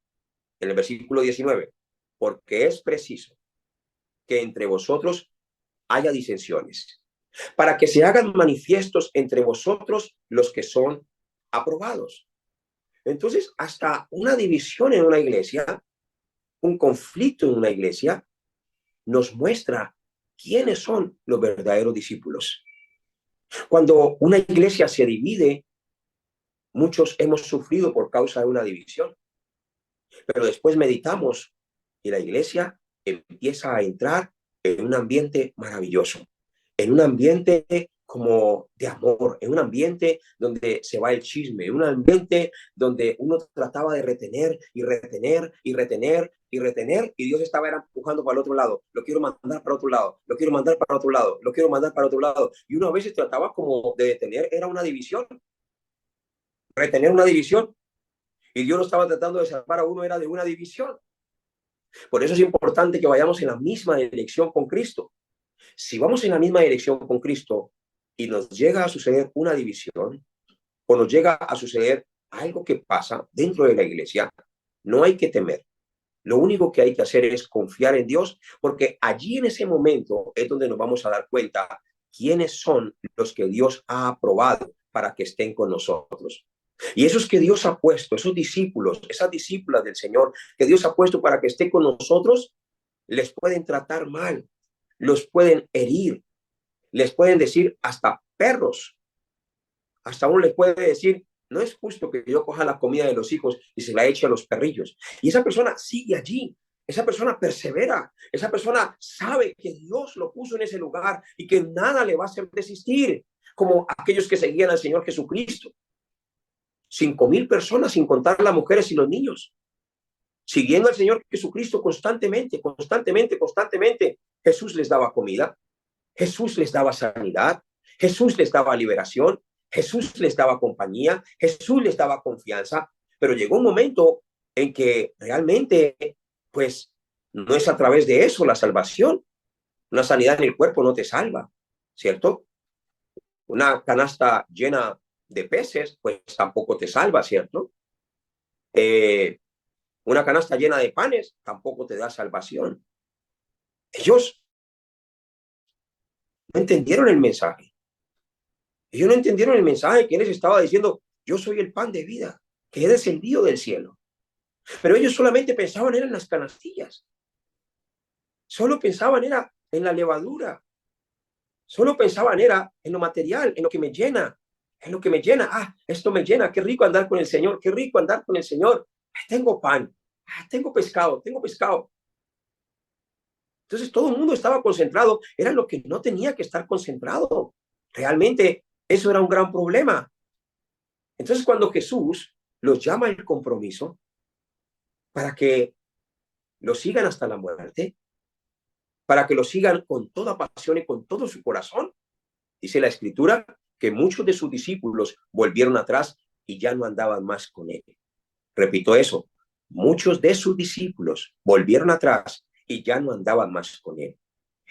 en el versículo 19, porque es preciso que entre vosotros haya disensiones, para que se hagan manifiestos entre vosotros los que son aprobados. Entonces, hasta una división en una iglesia, un conflicto en una iglesia, nos muestra quiénes son los verdaderos discípulos. Cuando una iglesia se divide, muchos hemos sufrido por causa de una división, pero después meditamos y la iglesia empieza a entrar en un ambiente maravilloso, en un ambiente como de amor, en un ambiente donde se va el chisme, en un ambiente donde uno trataba de retener y retener y retener y retener y Dios estaba empujando para el otro lado, lo quiero mandar para otro lado, lo quiero mandar para otro lado, lo quiero mandar para otro lado, y uno a veces trataba como de detener, era una división, retener una división, y Dios no estaba tratando de salvar a uno, era de una división. Por eso es importante que vayamos en la misma dirección con Cristo. Si vamos en la misma dirección con Cristo y nos llega a suceder una división o nos llega a suceder algo que pasa dentro de la iglesia, no hay que temer. Lo único que hay que hacer es confiar en Dios, porque allí en ese momento es donde nos vamos a dar cuenta quiénes son los que Dios ha aprobado para que estén con nosotros. Y esos que Dios ha puesto, esos discípulos, esas discípulas del Señor que Dios ha puesto para que estén con nosotros, les pueden tratar mal, los pueden herir, les pueden decir hasta perros. Hasta uno les puede decir, no es justo que yo coja la comida de los hijos y se la eche a los perrillos. Y esa persona sigue allí, esa persona persevera, esa persona sabe que Dios lo puso en ese lugar y que nada le va a hacer desistir, como aquellos que seguían al Señor Jesucristo. 5,000 personas, sin contar las mujeres y los niños, siguiendo al Señor Jesucristo constantemente, constantemente, constantemente. Jesús les daba comida, Jesús les daba sanidad, Jesús les daba liberación, Jesús les daba compañía, Jesús les daba confianza, pero llegó un momento en que realmente, pues, no es a través de eso la salvación. Una sanidad en el cuerpo no te salva, ¿cierto? Una canasta llena de peces, pues tampoco te salva, ¿cierto? Una canasta llena de panes tampoco te da salvación. Ellos no entendieron el mensaje. Ellos no entendieron el mensaje que él les estaba diciendo: yo soy el pan de vida, que he descendido del cielo. Pero ellos solamente pensaban en las canastillas. Solo pensaban era en la levadura. Solo pensaban era en lo material, en lo que me llena. En lo que me llena. Ah, esto me llena. Qué rico andar con el Señor. Qué rico andar con el Señor. Tengo pan. Tengo pescado. Tengo pescado. Entonces todo el mundo estaba concentrado. Era lo que no tenía que estar concentrado. Realmente eso era un gran problema. Entonces cuando Jesús los llama al compromiso para que lo sigan hasta la muerte, para que lo sigan con toda pasión y con todo su corazón, dice la Escritura que muchos de sus discípulos volvieron atrás y ya no andaban más con él. Repito eso, muchos de sus discípulos volvieron atrás y ya no andaban más con él.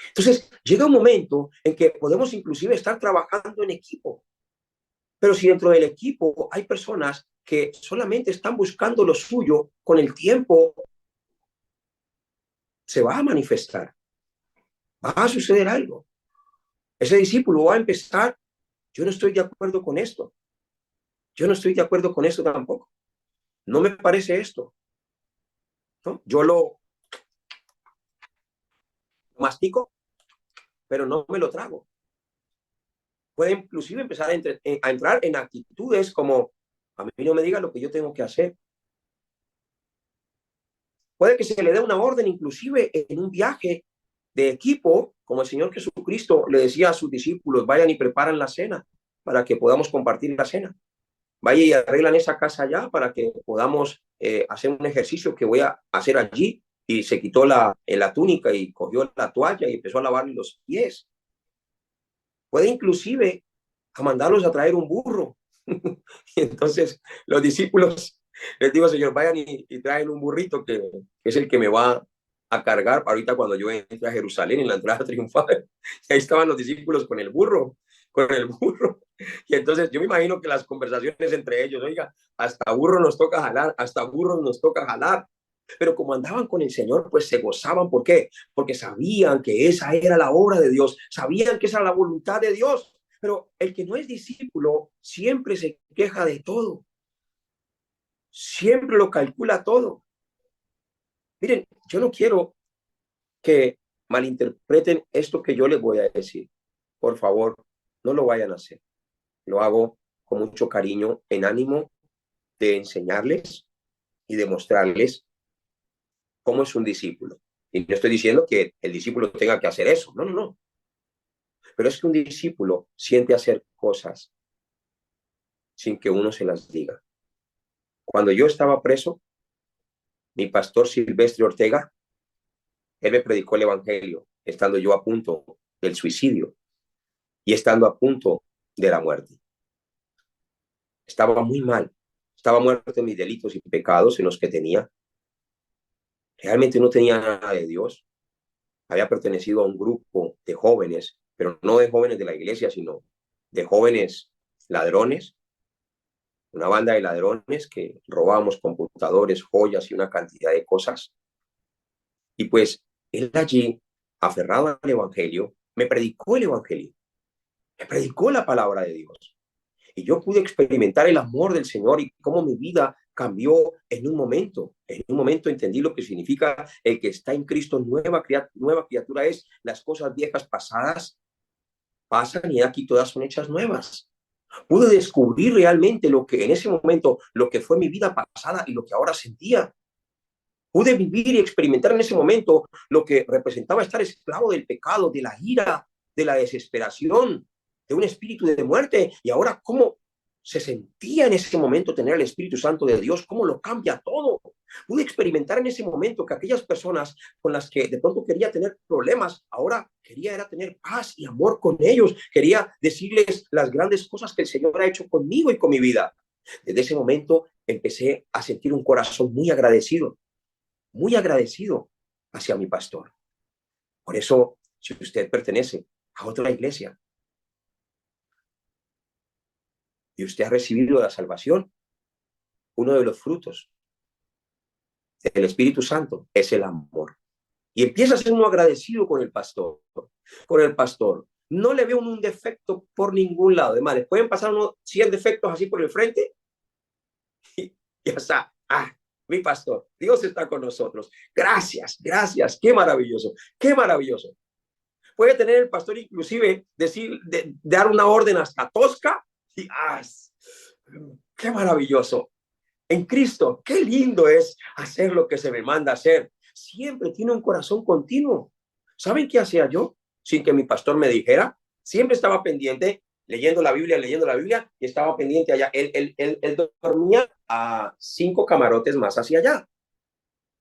Entonces, llega un momento en que podemos inclusive estar trabajando en equipo, pero si dentro del equipo hay personas que solamente están buscando lo suyo, con el tiempo se va a manifestar, va a suceder algo. Ese discípulo va a empezar: yo no estoy de acuerdo con esto, yo no estoy de acuerdo con esto tampoco, no me parece esto, ¿no? Yo lo mastico, pero no me lo trago. Puede inclusive empezar a entrar en actitudes como: a mí no me diga lo que yo tengo que hacer. Puede que se le dé una orden inclusive en un viaje de equipo, como el Señor Jesucristo le decía a sus discípulos: vayan y preparan la cena para que podamos compartir la cena. Vayan y arreglan esa casa allá para que podamos hacer un ejercicio que voy a hacer allí. Y se quitó la túnica y cogió la toalla y empezó a lavarle los pies. Puede inclusive a mandarlos a traer un burro. Y entonces los discípulos les digo: Señor, vayan y traen un burrito que es el que me va a cargar ahorita cuando yo entre a Jerusalén en la entrada triunfal. Y ahí estaban los discípulos con el burro. Y entonces yo me imagino que las conversaciones entre ellos: oiga, hasta burro nos toca jalar, hasta burro nos toca jalar. Pero como andaban con el Señor, pues se gozaban. ¿Por qué? Porque sabían que esa era la obra de Dios, sabían que esa era la voluntad de Dios. Pero el que no es discípulo siempre se queja de todo, siempre lo calcula todo. Miren, yo no quiero que malinterpreten esto que yo les voy a decir. Por favor, no lo vayan a hacer. Lo hago con mucho cariño, en ánimo de enseñarles y de mostrarles cómo es un discípulo. Y no estoy diciendo que el discípulo tenga que hacer eso. No, no, no. Pero es que un discípulo siente hacer cosas sin que uno se las diga. Cuando yo estaba preso, mi pastor Silvestre Ortega, él me predicó el evangelio, estando yo a punto del suicidio y estando a punto de la muerte. Estaba muy mal. Estaba muerto en mis delitos y pecados en los que tenía. Realmente no tenía nada de Dios. Había pertenecido a un grupo de jóvenes, pero no de jóvenes de la iglesia, sino de jóvenes ladrones, una banda de ladrones que robábamos computadores, joyas y una cantidad de cosas. Y pues él allí, aferrado al evangelio, me predicó el evangelio, me predicó la palabra de Dios. Y yo pude experimentar el amor del Señor y cómo mi vida cambió en un momento. En un momento entendí lo que significa el que está en Cristo, nueva criatura es. Las cosas viejas pasadas pasan y aquí todas son hechas nuevas. Pude descubrir realmente lo que en ese momento, lo que fue mi vida pasada y lo que ahora sentía. Pude vivir y experimentar en ese momento lo que representaba estar esclavo del pecado, de la ira, de la desesperación, de un espíritu de muerte. Y ahora cómo se sentía en ese momento tener el Espíritu Santo de Dios, cómo lo cambia todo. Pude experimentar en ese momento que aquellas personas con las que de pronto quería tener problemas, ahora quería era tener paz y amor con ellos. Quería decirles las grandes cosas que el Señor ha hecho conmigo y con mi vida. Desde ese momento empecé a sentir un corazón muy agradecido hacia mi pastor. Por eso, si usted pertenece a otra iglesia y usted ha recibido la salvación, uno de los frutos del Espíritu Santo es el amor. Y empieza a ser uno agradecido con el pastor. No le veo un defecto por ningún lado. Además, les pueden pasar unos 100 defectos así por el frente y ya está. Mi pastor, Dios está con nosotros. Gracias. Qué maravilloso. Puede tener el pastor inclusive dar una orden hasta tosca y qué maravilloso. En Cristo, qué lindo es hacer lo que se me manda hacer. Siempre tiene un corazón continuo. ¿Saben qué hacía yo? Sin que mi pastor me dijera, siempre estaba pendiente, leyendo la Biblia, y estaba pendiente allá. Él dormía a 5 camarotes más hacia allá,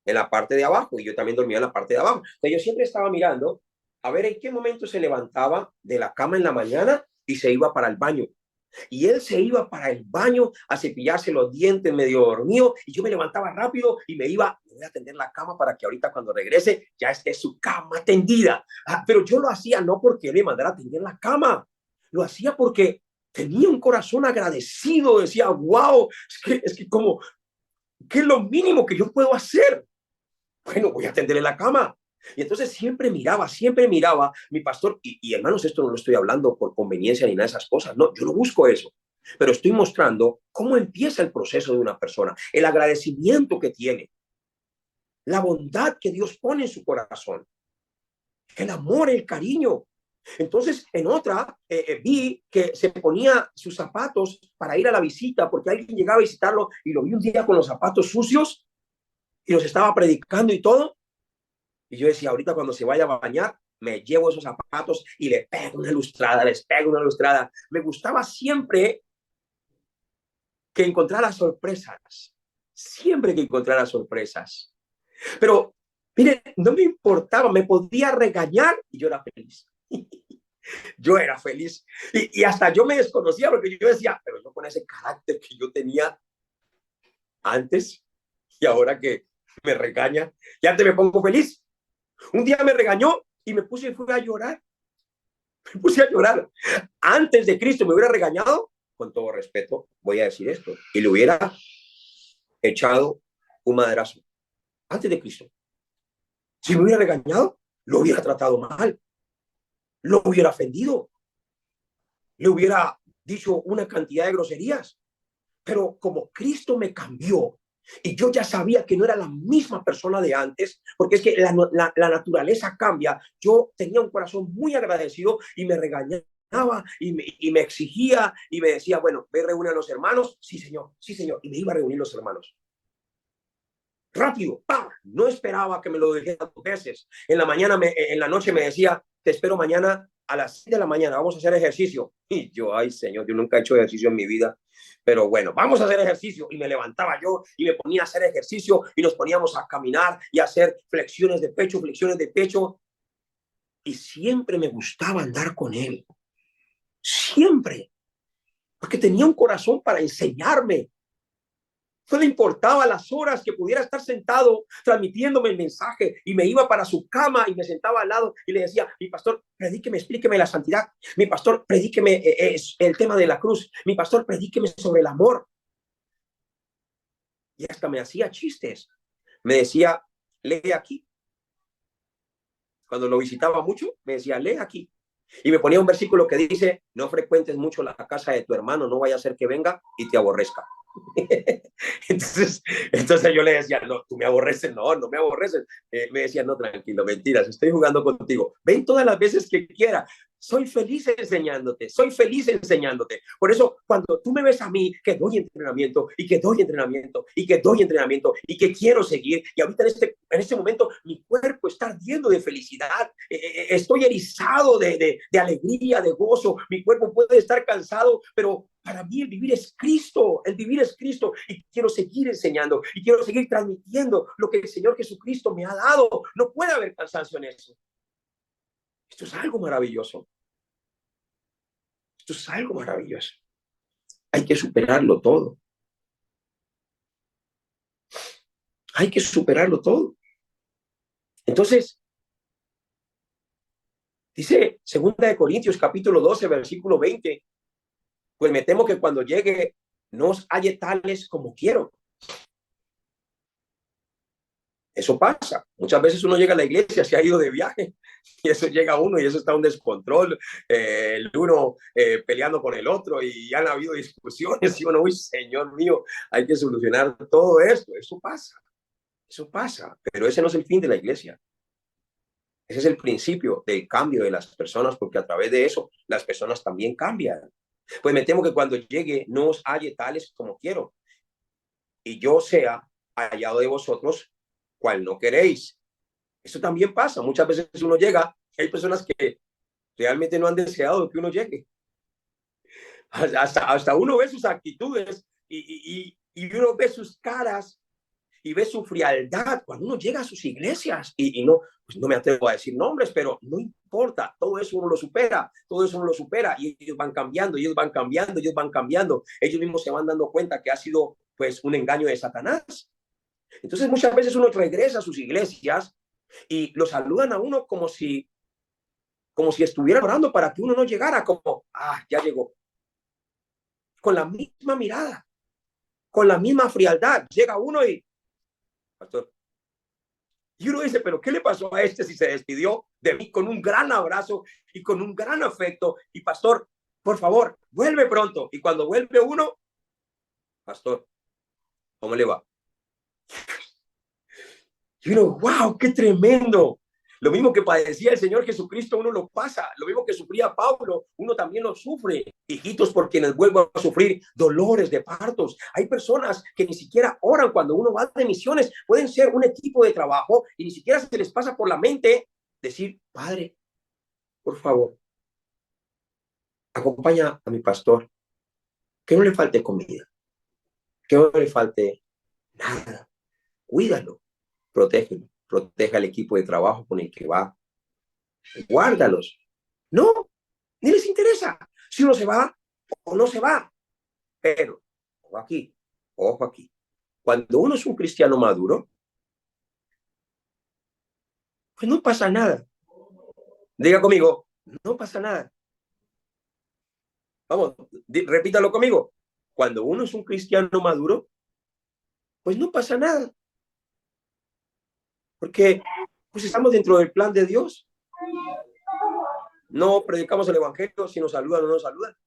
en la parte de abajo, y yo también dormía en la parte de abajo. Entonces yo siempre estaba mirando a ver en qué momento se levantaba de la cama en la mañana y se iba para el baño. Y él se iba para el baño a cepillarse los dientes medio dormido, y yo me levantaba rápido y me voy a tender la cama para que ahorita cuando regrese ya esté su cama tendida. Pero yo lo hacía no porque él me mandara a tender la cama, lo hacía porque tenía un corazón agradecido. Decía, wow, es que como, ¿qué es lo mínimo que yo puedo hacer? Bueno, voy a tenderle la cama. Y entonces siempre miraba mi pastor, y hermanos, esto no lo estoy hablando por conveniencia ni nada de esas cosas, no, yo no busco eso, pero estoy mostrando cómo empieza el proceso de una persona, el agradecimiento que tiene, la bondad que Dios pone en su corazón, el amor, el cariño. Entonces, en otra, vi que se ponía sus zapatos para ir a la visita, porque alguien llegaba a visitarlo, y lo vi un día con los zapatos sucios, y los estaba predicando y todo. Y yo decía, ahorita cuando se vaya a bañar, me llevo esos zapatos y les pego una lustrada. Me gustaba siempre que encontrara sorpresas. Pero, mire, no me importaba, me podía regañar y yo era feliz. Yo era feliz. Y hasta yo me desconocía, porque yo decía, pero yo con ese carácter que yo tenía antes, y ahora que me regaña, y antes me pongo feliz. Un día me regañó y fui a llorar. Antes de Cristo me hubiera regañado, con todo respeto, voy a decir esto, y le hubiera echado un madrazo. Antes de Cristo. Si me hubiera regañado, lo hubiera tratado mal, lo hubiera ofendido, le hubiera dicho una cantidad de groserías. Pero como Cristo me cambió, y yo ya sabía que no era la misma persona de antes, porque es que la naturaleza cambia. Yo tenía un corazón muy agradecido y me regañaba y me exigía y me decía, bueno, ve, reúne a los hermanos. Sí, señor. Y me iba a reunir los hermanos. Rápido, ¡pam! No esperaba que me lo dijera 2 veces. En la noche me decía, te espero mañana a las 6 de la mañana, vamos a hacer ejercicio. Y yo, ay, Señor, yo nunca he hecho ejercicio en mi vida. Pero bueno, vamos a hacer ejercicio. Y me levantaba yo y me ponía a hacer ejercicio y nos poníamos a caminar y a hacer flexiones de pecho. Y siempre me gustaba andar con él. Siempre. Porque tenía un corazón para enseñarme. No le importaba las horas que pudiera estar sentado transmitiéndome el mensaje, y me iba para su cama y me sentaba al lado y le decía, mi pastor, predíqueme, explíqueme la santidad. Mi pastor, predíqueme el tema de la cruz. Mi pastor, predíqueme sobre el amor. Y hasta me hacía chistes. Me decía, lee aquí. Cuando lo visitaba mucho, me decía, lee aquí. Y me ponía un versículo que dice, no frecuentes mucho la casa de tu hermano, no vaya a ser que venga y te aborrezca. Entonces yo le decía, no, tú me aborreces, no me aborreces. Me decía, no, tranquilo, mentiras, estoy jugando contigo. Ven todas las veces que quiera. Soy feliz enseñándote. Por eso, cuando tú me ves a mí, que doy entrenamiento y que quiero seguir, y ahorita en este momento mi cuerpo está ardiendo de felicidad, estoy erizado de alegría, de gozo. Mi cuerpo puede estar cansado, pero para mí el vivir es Cristo, el vivir es Cristo, y quiero seguir enseñando, y quiero seguir transmitiendo lo que el Señor Jesucristo me ha dado. No puede haber cansancio en eso. Esto es algo maravilloso. Esto es algo maravilloso. Hay que superarlo todo. Hay que superarlo todo. Entonces, dice 2 Corintios capítulo 12, versículo 20, pues me temo que cuando llegue no os halle tales como quiero. Eso pasa. Muchas veces uno llega a la iglesia, se ha ido de viaje, y eso llega a uno y eso está un descontrol, el uno peleando con el otro, y han habido discusiones, y uno, uy, Señor mío, hay que solucionar todo esto. Eso pasa, pero ese no es el fin de la iglesia. Ese es el principio del cambio de las personas, porque a través de eso las personas también cambian. Pues me temo que cuando llegue no os halle tales como quiero, y yo sea hallado de vosotros cual no queréis. Eso también pasa. Muchas veces uno llega, hay personas que realmente no han deseado que uno llegue. Hasta uno ve sus actitudes y uno ve sus caras y ve su frialdad cuando uno llega a sus iglesias, y no, pues no me atrevo a decir nombres, pero no importa, todo eso uno lo supera, y ellos van cambiando, ellos mismos se van dando cuenta que ha sido pues un engaño de Satanás. Entonces muchas veces uno regresa a sus iglesias y lo saludan a uno como si estuvieran orando para que uno no llegara, como, ya llegó. Con la misma mirada, con la misma frialdad, llega uno y, pastor, y uno dice, pero ¿qué le pasó a este si se despidió de mí con un gran abrazo y con un gran afecto? Y pastor, por favor, vuelve pronto. Y cuando vuelve uno, pastor, ¿cómo le va? Y uno, wow, qué tremendo. Lo mismo que padecía el Señor Jesucristo, uno lo pasa. Lo mismo que sufría Pablo, uno también lo sufre. Hijitos, por quienes vuelvo a sufrir dolores de partos. Hay personas que ni siquiera oran cuando uno va de misiones. Pueden ser un equipo de trabajo y ni siquiera se les pasa por la mente decir, Padre, por favor, acompaña a mi pastor. Que no le falte comida. Que no le falte nada. Cuídalo, protégelo. Proteja el equipo de trabajo con el que va. Guárdalos. No, ni les interesa si uno se va o no se va. Pero, ojo aquí. Cuando uno es un cristiano maduro, pues no pasa nada. Diga conmigo, no pasa nada. Vamos, repítalo conmigo. Cuando uno es un cristiano maduro, pues no pasa nada. Porque pues estamos dentro del plan de Dios. No predicamos el evangelio si nos saludan o no nos saludan.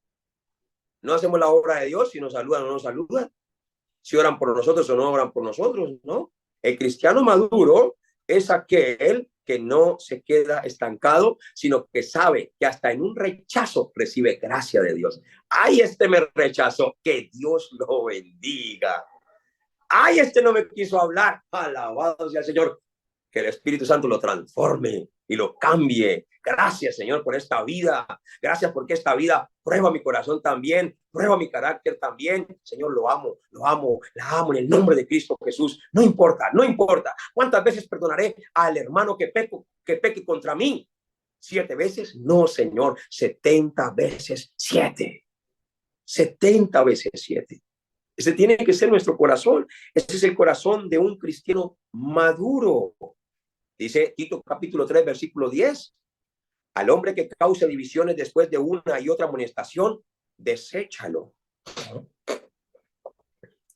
No hacemos la obra de Dios si nos saludan o no nos saludan. Si oran por nosotros o no oran por nosotros, ¿no? El cristiano maduro es aquel que no se queda estancado, sino que sabe que hasta en un rechazo recibe gracia de Dios. Ay, este me rechazó, que Dios lo bendiga. Ay, este no me quiso hablar, alabado sea el Señor. Que el Espíritu Santo lo transforme y lo cambie. Gracias, Señor, por esta vida. Gracias porque esta vida prueba mi corazón también, prueba mi carácter también. Señor, la amo en el nombre de Cristo Jesús. No importa. ¿Cuántas veces perdonaré al hermano que peque contra mí? 7 veces. No, Señor, 70 veces 7. 70 veces 7. Ese tiene que ser nuestro corazón. Ese es el corazón de un cristiano maduro. Dice Tito capítulo 3, versículo 10. Al hombre que cause divisiones después de una y otra amonestación, deséchalo.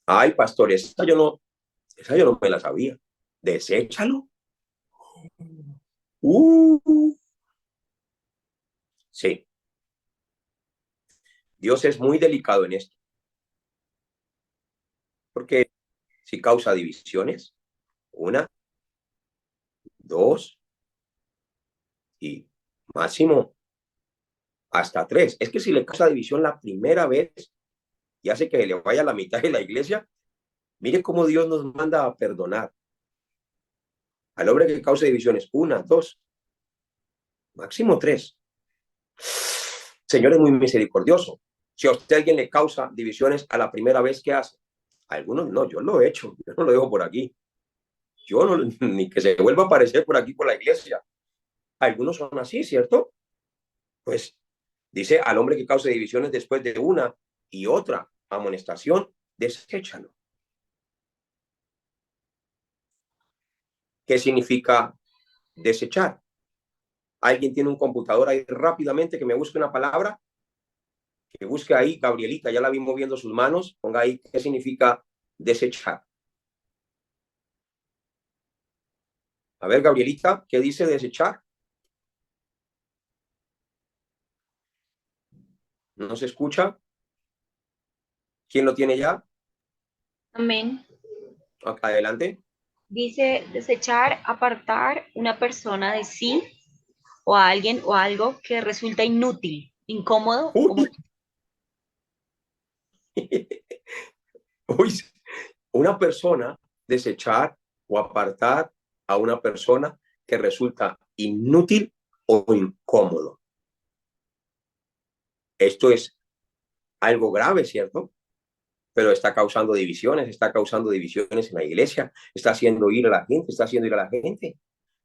Ay, pastor, esa yo no me la sabía. Deséchalo. Sí. Dios es muy delicado en esto. Porque si causa divisiones, 1, 2 y máximo hasta 3. Es que si le causa división la primera vez y hace que le vaya a la mitad de la iglesia, mire cómo Dios nos manda a perdonar. Al hombre que cause divisiones, 1, 2, máximo 3. Señor es muy misericordioso. Si a usted alguien le causa divisiones a la primera vez que hace, algunos no, yo lo he hecho, yo no lo dejo por aquí. Yo no, ni que se vuelva a aparecer por aquí por la iglesia. Algunos son así, ¿cierto? Pues dice al hombre que cause divisiones después de una y otra amonestación, deséchalo. ¿Qué significa desechar? ¿Alguien tiene un computador ahí rápidamente que me busque una palabra? Que busque ahí, Gabrielita, ya la vi moviendo sus manos, ponga ahí qué significa desechar. A ver, Gabrielita, ¿qué dice desechar? ¿No se escucha? ¿Quién lo tiene ya? Amén. Adelante. Dice desechar, apartar una persona de sí o a alguien o algo que resulta inútil, incómodo. Uy, uy, una persona, desechar o apartar a una persona que resulta inútil o incómodo. Esto es algo grave, ¿cierto? Pero está causando divisiones en la iglesia, está haciendo ir a la gente,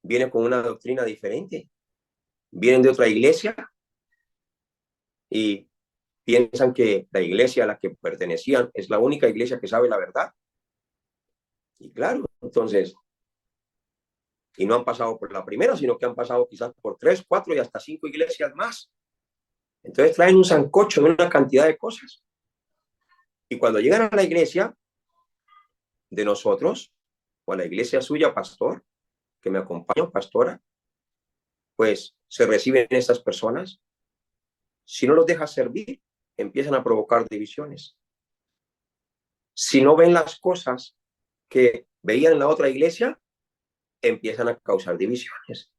viene con una doctrina diferente, vienen de otra iglesia y piensan que la iglesia a la que pertenecían es la única iglesia que sabe la verdad. Y claro, entonces, y no han pasado por la primera, sino que han pasado quizás por 3, 4 y hasta 5 iglesias más. Entonces traen un sancocho de una cantidad de cosas. Y cuando llegan a la iglesia de nosotros, o a la iglesia suya, pastor, que me acompaña, pastora, pues se reciben estas personas. Si no los dejas servir, empiezan a provocar divisiones. Si no ven las cosas que veían en la otra iglesia, empiezan a causar divisiones.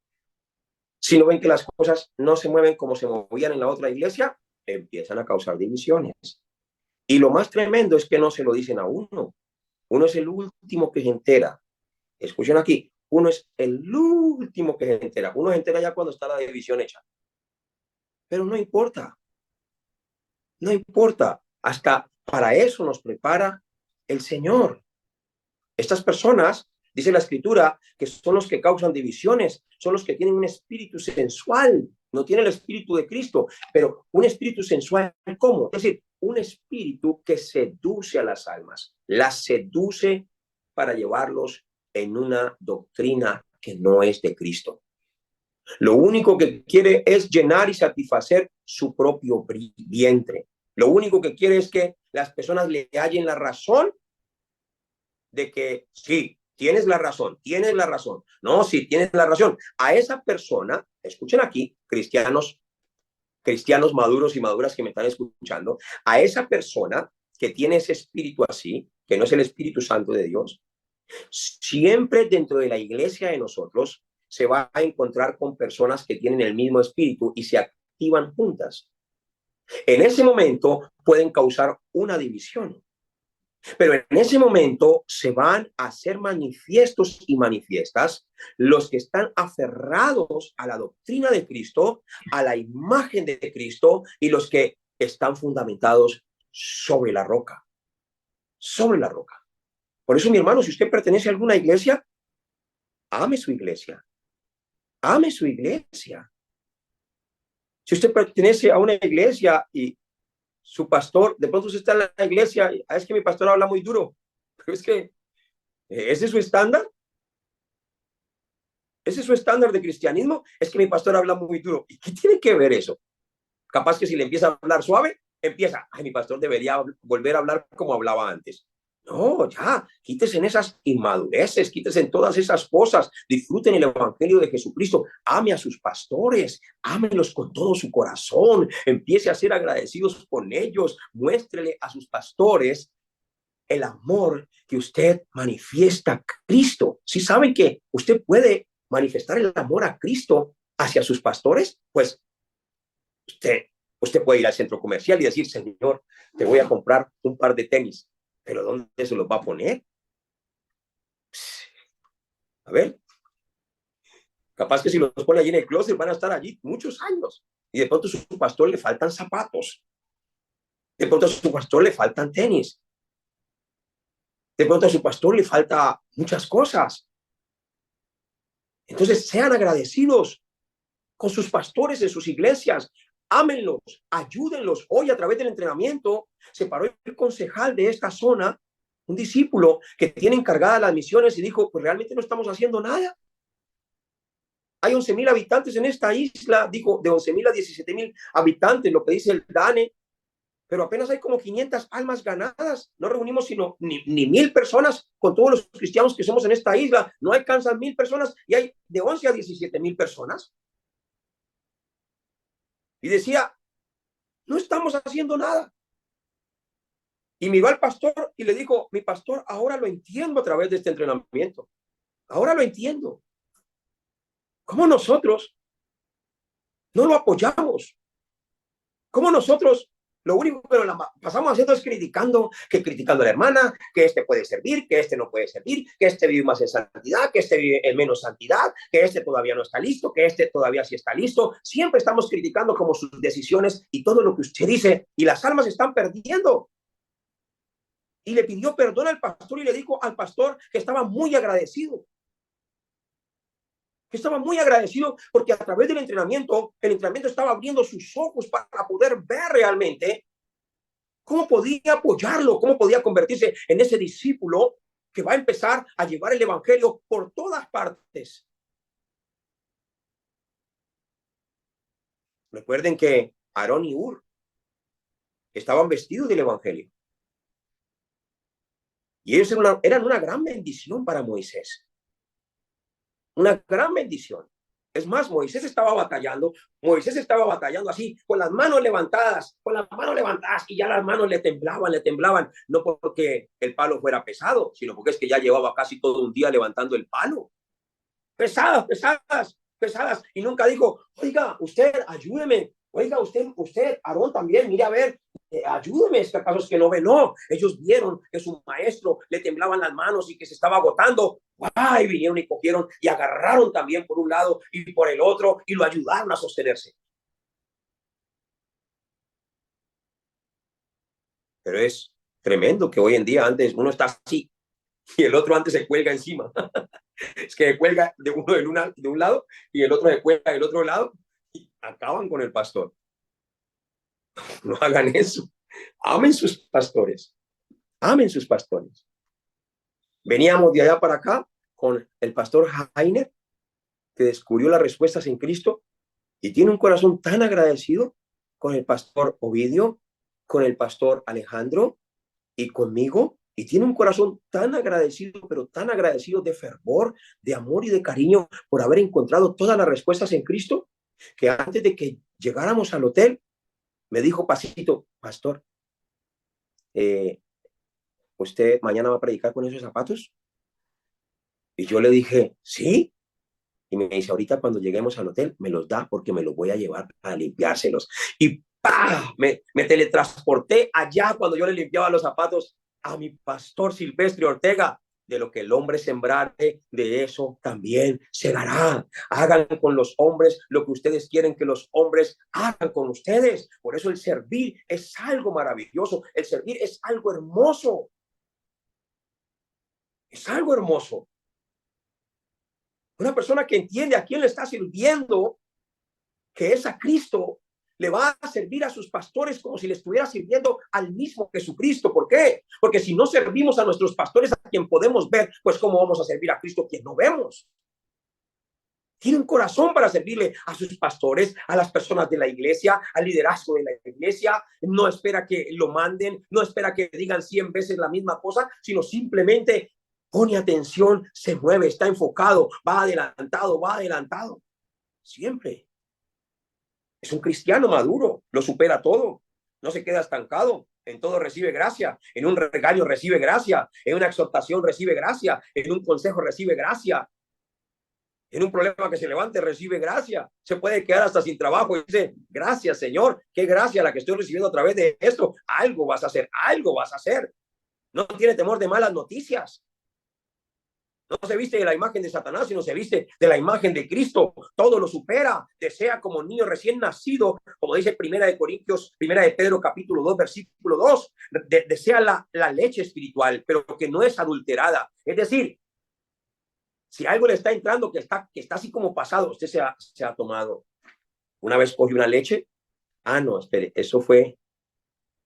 Si no ven que las cosas no se mueven como se movían en la otra iglesia, empiezan a causar divisiones. Y lo más tremendo es que no se lo dicen a uno. Uno es el último que se entera. Escuchen aquí, uno es el último que se entera. Uno se entera ya cuando está la división hecha. Pero no importa. No importa. Hasta para eso nos prepara el Señor. Estas personas, dice la Escritura, que son los que causan divisiones, son los que tienen un espíritu sensual, no tienen el espíritu de Cristo, pero un espíritu sensual, ¿cómo? Es decir, un espíritu que seduce a las almas, las seduce para llevarlos en una doctrina que no es de Cristo. Lo único que quiere es llenar y satisfacer su propio vientre. Lo único que quiere es que las personas le hallen la razón de que sí, tienes la razón. No, sí, tienes la razón. A esa persona, escuchen aquí, cristianos maduros y maduras que me están escuchando, a esa persona que tiene ese espíritu así, que no es el Espíritu Santo de Dios, siempre dentro de la iglesia de nosotros se va a encontrar con personas que tienen el mismo espíritu y se activan juntas. En ese momento pueden causar una división. Pero en ese momento se van a hacer manifiestos y manifiestas los que están aferrados a la doctrina de Cristo, a la imagen de Cristo y los que están fundamentados sobre la roca. Sobre la roca. Por eso, mi hermano, si usted pertenece a alguna iglesia, ame su iglesia. Ame su iglesia. Si usted pertenece a una iglesia y su pastor, de pronto usted está en la iglesia, es que mi pastor habla muy duro, pero es que ese es su estándar. Ese es su estándar de cristianismo, es que mi pastor habla muy duro. ¿Y qué tiene que ver eso? Capaz que si le empieza a hablar suave, empieza, ay, mi pastor debería volver a hablar como hablaba antes. No, ya, quítese en esas inmadureces, quítese en todas esas cosas, disfruten el evangelio de Jesucristo, ame a sus pastores, ámelos con todo su corazón, empiece a ser agradecidos con ellos, muéstrele a sus pastores el amor que usted manifiesta a Cristo. Si saben que usted puede manifestar el amor a Cristo hacia sus pastores, pues usted puede ir al centro comercial y decir, Señor, te voy a comprar un par de tenis, pero ¿dónde se los va a poner? A ver, capaz que si los pone allí en el closet van a estar allí muchos años y de pronto a su pastor le faltan zapatos. De pronto a su pastor le faltan tenis. De pronto a su pastor le falta muchas cosas. Entonces sean agradecidos con sus pastores en sus iglesias. Ámenlos, ayúdenlos. Hoy a través del entrenamiento se paró el concejal de esta zona, un discípulo que tiene encargadas las misiones y dijo, pues realmente no estamos haciendo nada. Hay 11,000 habitantes en esta isla, dijo, de 11,000 a 17,000 habitantes, lo que dice el DANE, pero apenas hay como 500 almas ganadas. No reunimos sino ni 1,000 personas con todos los cristianos que somos en esta isla. No alcanzan 1,000 personas y hay de 11 a 17,000 personas. Y decía, no estamos haciendo nada. Y miró al pastor y le dijo, mi pastor, ahora lo entiendo a través de este entrenamiento. Ahora lo entiendo. ¿Cómo nosotros no lo apoyamos? ¿Cómo nosotros lo único que nos pasamos haciendo es criticando a la hermana, que este puede servir, que este no puede servir, que este vive más en santidad, que este vive en menos santidad, que este todavía no está listo, que este todavía sí está listo? Siempre estamos criticando como sus decisiones y todo lo que usted dice, y las almas están perdiendo. Y le pidió perdón al pastor y le dijo al pastor que estaba muy agradecido. Que estaba muy agradecido porque a través del entrenamiento, el entrenamiento estaba abriendo sus ojos para poder ver realmente cómo podía apoyarlo, cómo podía convertirse en ese discípulo que va a empezar a llevar el evangelio por todas partes. Recuerden que Aarón y Hur estaban vestidos del evangelio. Y ellos eran una gran bendición para Moisés. Una gran bendición. Es más, Moisés estaba batallando así, con las manos levantadas, y ya las manos le temblaban, no porque el palo fuera pesado, sino porque es que ya llevaba casi todo un día levantando el palo. Pesadas, y nunca dijo, oiga, usted, ayúdeme, oiga, usted, Aarón también, mire a ver, ayúdeme, es que acaso es que no ve. No, ellos vieron que su maestro le temblaban las manos y que se estaba agotando. ¡Ay! Vinieron y cogieron y agarraron también por un lado y por el otro y lo ayudaron a sostenerse. Pero es tremendo que hoy en día antes uno está así y el otro antes se cuelga encima. Es que cuelga de uno de un lado y el otro se cuelga del otro lado y acaban con el pastor. No hagan eso. Amen sus pastores. Amen sus pastores. Veníamos de allá para acá con el pastor Jainer, que descubrió las respuestas en Cristo y tiene un corazón tan agradecido con el pastor Ovidio, con el pastor Alejandro y conmigo. Y tiene un corazón tan agradecido, pero tan agradecido de fervor, de amor y de cariño por haber encontrado todas las respuestas en Cristo, que antes de que llegáramos al hotel, me dijo pasito, pastor, ¿usted mañana va a predicar con esos zapatos? Y yo le dije, sí. Y me dice, ahorita cuando lleguemos al hotel, me los da porque me los voy a llevar para limpiárselos. Y ¡pah! Me teletransporté allá cuando yo le limpiaba los zapatos a mi pastor Silvestre Ortega. De lo que el hombre sembrare, de eso también segará. Hagan con los hombres lo que ustedes quieren que los hombres hagan con ustedes. Por eso el servir es algo maravilloso. El servir es algo hermoso. Es algo hermoso. Una persona que entiende a quién le está sirviendo, que es a Cristo, le va a servir a sus pastores como si le estuviera sirviendo al mismo Jesucristo. ¿Por qué? Porque si no servimos a nuestros pastores, a quien podemos ver, pues ¿cómo vamos a servir a Cristo quien no vemos? Tiene un corazón para servirle a sus pastores, a las personas de la iglesia, al liderazgo de la iglesia. No espera que lo manden, no espera que digan 100 veces la misma cosa, sino simplemente pone atención, se mueve, está enfocado, va adelantado. Siempre. Es un cristiano maduro, lo supera todo, no se queda estancado, en todo recibe gracia, en un regaño recibe gracia, en una exhortación recibe gracia, en un consejo recibe gracia, en un problema que se levante recibe gracia, se puede quedar hasta sin trabajo y dice, gracias Señor, qué gracia la que estoy recibiendo a través de esto, algo vas a hacer, no tiene temor de malas noticias. No se viste de la imagen de Satanás, sino se viste de la imagen de Cristo. Todo lo supera, desea como niño recién nacido, como dice Primera de Pedro, capítulo 2, versículo 2, desea la leche espiritual, pero que no es adulterada. Es decir, si algo le está entrando que está así como pasado, usted se ha tomado. Una vez cogió una leche. Ah, no, espere, eso fue,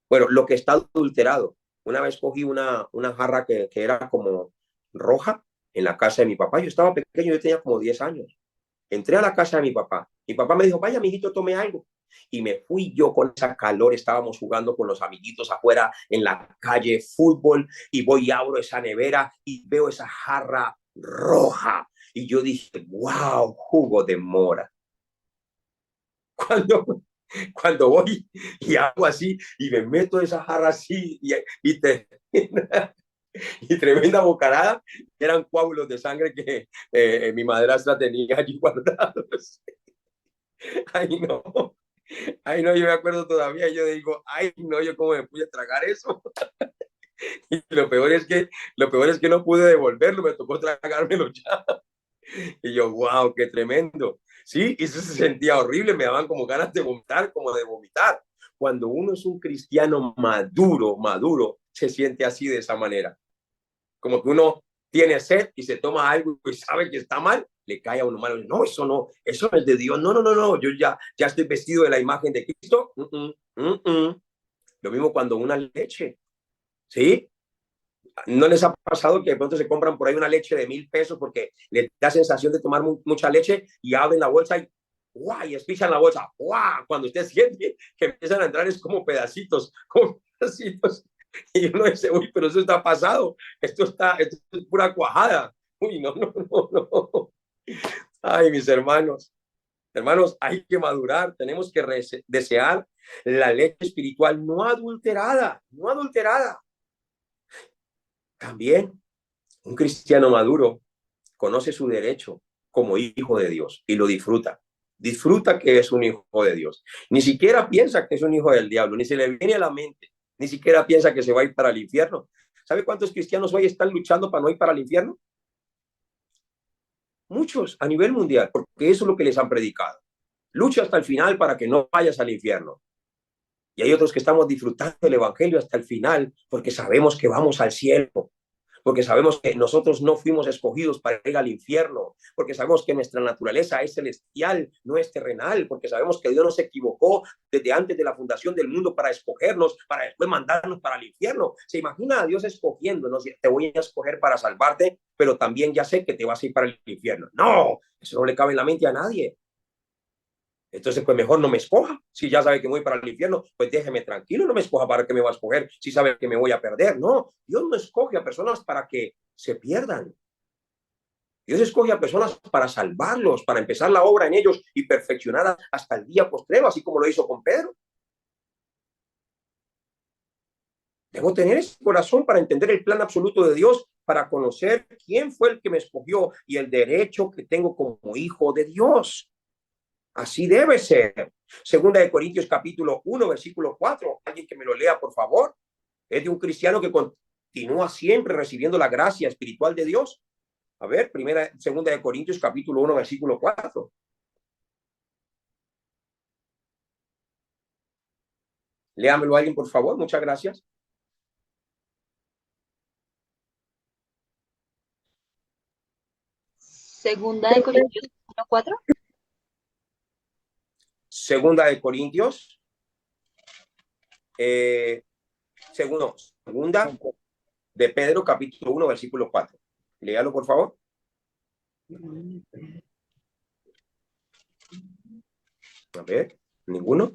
bueno, lo que está adulterado. Una vez cogí una jarra que era como roja en la casa de mi papá. Yo estaba pequeño, yo tenía como 10 años. Entré a la casa de mi papá. Mi papá me dijo, vaya, mijito, tome algo. Y me fui yo con esa calor. Estábamos jugando con los amiguitos afuera en la calle, fútbol. Y voy y abro esa nevera y veo esa jarra roja. Y yo dije, wow, jugo de mora. Cuando voy y hago así y me meto esa jarra así y tremenda bocarada, eran coágulos de sangre que mi madrastra tenía allí guardados. Ay, no. Ay, no, yo me acuerdo todavía. Yo digo, ay, no, yo cómo me pude tragar eso. Y lo peor es que no pude devolverlo, me tocó tragármelo ya. Y yo, wow, qué tremendo. Sí, y eso se sentía horrible, me daban como ganas de vomitar, como de vomitar. Cuando uno es un cristiano maduro, se siente así de esa manera. Como que uno tiene sed y se toma algo y sabe que está mal, le cae a uno mal. No, eso no es de Dios. No, yo ya estoy vestido de la imagen de Cristo. Lo mismo cuando una leche, ¿sí? ¿No les ha pasado que de pronto se compran por ahí una leche de 1,000 pesos porque les da sensación de tomar mucha leche y abren la bolsa y ¡guau! Y espichan la bolsa? ¡Guau! Cuando usted siente que empiezan a entrar es como pedacitos. Y uno dice, uy, pero eso está pasado. Esto es pura cuajada. Uy, no. Ay, mis hermanos. Hermanos, hay que madurar. Tenemos que desear la leche espiritual no adulterada. También un cristiano maduro conoce su derecho como hijo de Dios y lo disfruta. Disfruta que es un hijo de Dios. Ni siquiera piensa que es un hijo del diablo, ni se le viene a la mente, ni siquiera piensa que se va a ir para el infierno. ¿Sabe cuántos cristianos hoy están luchando para no ir para el infierno? Muchos a nivel mundial, porque eso es lo que les han predicado. Lucha hasta el final para que no vayas al infierno. Y hay otros que estamos disfrutando del evangelio hasta el final porque sabemos que vamos al cielo, porque sabemos que nosotros no fuimos escogidos para ir al infierno, porque sabemos que nuestra naturaleza es celestial, no es terrenal, porque sabemos que Dios no se equivocó desde antes de la fundación del mundo para escogernos, para después mandarnos para el infierno. ¿Se imagina a Dios escogiéndonos? Te voy a escoger para salvarte, pero también ya sé que te vas a ir para el infierno. No, eso no le cabe en la mente a nadie. Entonces, pues mejor no me escoja. Si ya sabe que voy para el infierno, pues déjeme tranquilo, no me escoja para que me va a escoger si sabe que me voy a perder. No, Dios no escoge a personas para que se pierdan. Dios escoge a personas para salvarlos, para empezar la obra en ellos y perfeccionarla hasta el día postrero, así como lo hizo con Pedro. Debo tener ese corazón para entender el plan absoluto de Dios, para conocer quién fue el que me escogió y el derecho que tengo como hijo de Dios. Así debe ser. Segunda de Corintios capítulo 1, versículo 4. Alguien que me lo lea, por favor. Es de un cristiano que continúa siempre recibiendo la gracia espiritual de Dios. A ver, segunda de Corintios capítulo 1, versículo 4. Léamelo alguien, por favor. Muchas gracias. Segunda de Corintios 1:4. Segunda de Corintios. Segunda de Pedro, capítulo 1, versículo 4. Léalo, por favor. A ver, ¿ninguno?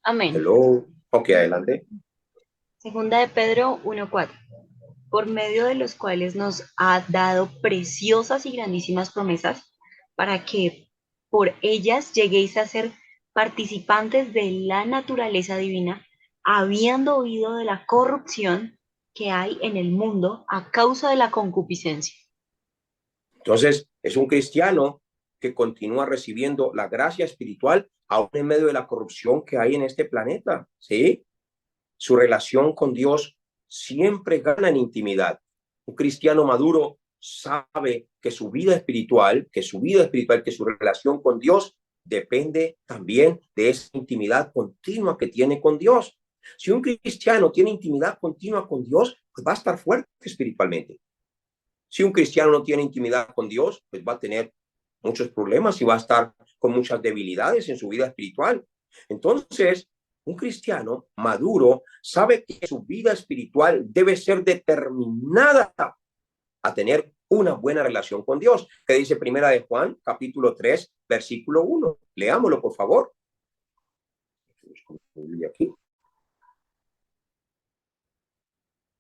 Amén. Hello. Ok, adelante. Segunda de Pedro 1:4. Por medio de los cuales nos ha dado preciosas y grandísimas promesas, para que por ellas lleguéis a ser participantes de la naturaleza divina, habiendo oído de la corrupción que hay en el mundo a causa de la concupiscencia. Entonces, es un cristiano que continúa recibiendo la gracia espiritual aún en medio de la corrupción que hay en este planeta, ¿sí? Su relación con Dios siempre gana en intimidad. Un cristiano maduro sabe que su vida espiritual, que su relación con Dios depende también de esa intimidad continua que tiene con Dios. Si un cristiano tiene intimidad continua con Dios, pues va a estar fuerte espiritualmente. Si un cristiano no tiene intimidad con Dios, pues va a tener muchos problemas y va a estar con muchas debilidades en su vida espiritual. Entonces, un cristiano maduro sabe que su vida espiritual debe ser determinada a tener una buena relación con Dios. Que dice Primera de Juan, capítulo 3, versículo 1. Leámoslo, por favor. Aquí.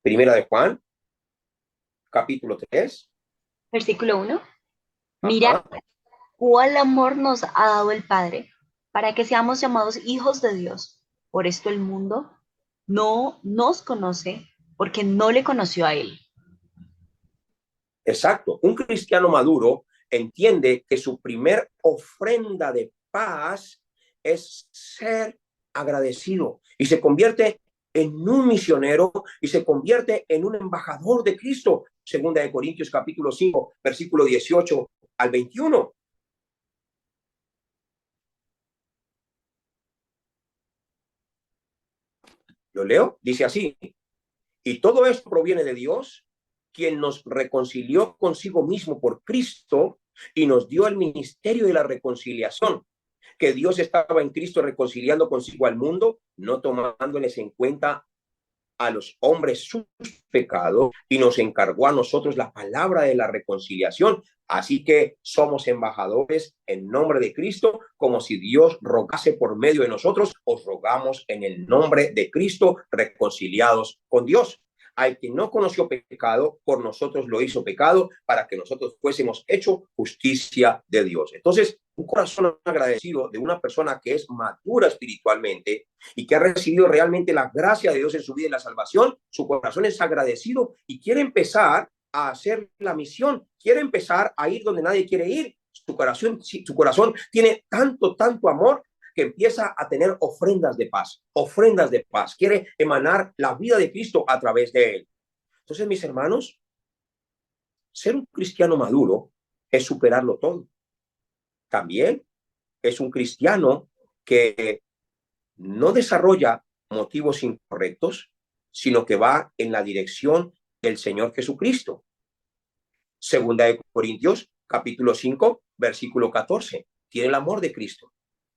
Primera de Juan, capítulo 3. Versículo 1. Mira Ajá. cuál amor nos ha dado el Padre para que seamos llamados hijos de Dios. Por esto el mundo no nos conoce porque no le conoció a Él. Exacto. Un cristiano maduro entiende que su primer ofrenda de paz es ser agradecido y se convierte en un misionero y se convierte en un embajador de Cristo. Segunda de Corintios capítulo 5, versículo 18 al 21. Lo leo, dice así: y todo esto proviene de Dios, quien nos reconcilió consigo mismo por Cristo y nos dio el ministerio de la reconciliación. Que Dios estaba en Cristo reconciliando consigo al mundo, no tomándoles en cuenta a los hombres sus pecados, y nos encargó a nosotros la palabra de la reconciliación. Así que somos embajadores en nombre de Cristo, como si Dios rogase por medio de nosotros. Os rogamos en el nombre de Cristo, reconciliados con Dios. Al que no conoció pecado, por nosotros lo hizo pecado, para que nosotros fuésemos hecho justicia de Dios. Entonces, un corazón agradecido de una persona que es madura espiritualmente y que ha recibido realmente la gracia de Dios en su vida y la salvación, su corazón es agradecido y quiere empezar a hacer la misión, quiere empezar a ir donde nadie quiere ir. Su corazón tiene tanto amor que empieza a tener ofrendas de paz, quiere emanar la vida de Cristo a través de él. Entonces, mis hermanos, ser un cristiano maduro es superarlo todo. También es un cristiano que no desarrolla motivos incorrectos, sino que va en la dirección del Señor Jesucristo. Segunda de Corintios, capítulo 5, versículo 14. Tiene el amor de Cristo.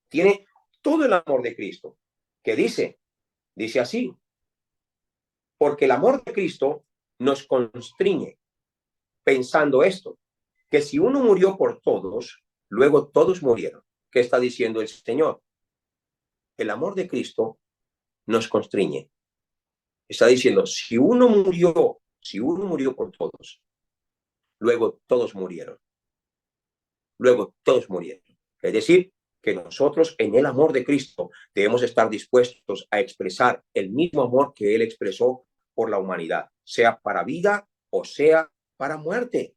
Tiene todo el amor de Cristo. ¿Qué dice? Dice así: porque el amor de Cristo nos constriñe, pensando esto, que si uno murió por todos, luego todos murieron. ¿Qué está diciendo el Señor? El amor de Cristo nos constriñe. Está diciendo, si uno murió por todos, luego todos murieron. Luego todos murieron. Es decir, que nosotros en el amor de Cristo debemos estar dispuestos a expresar el mismo amor que Él expresó por la humanidad, sea para vida o sea para muerte.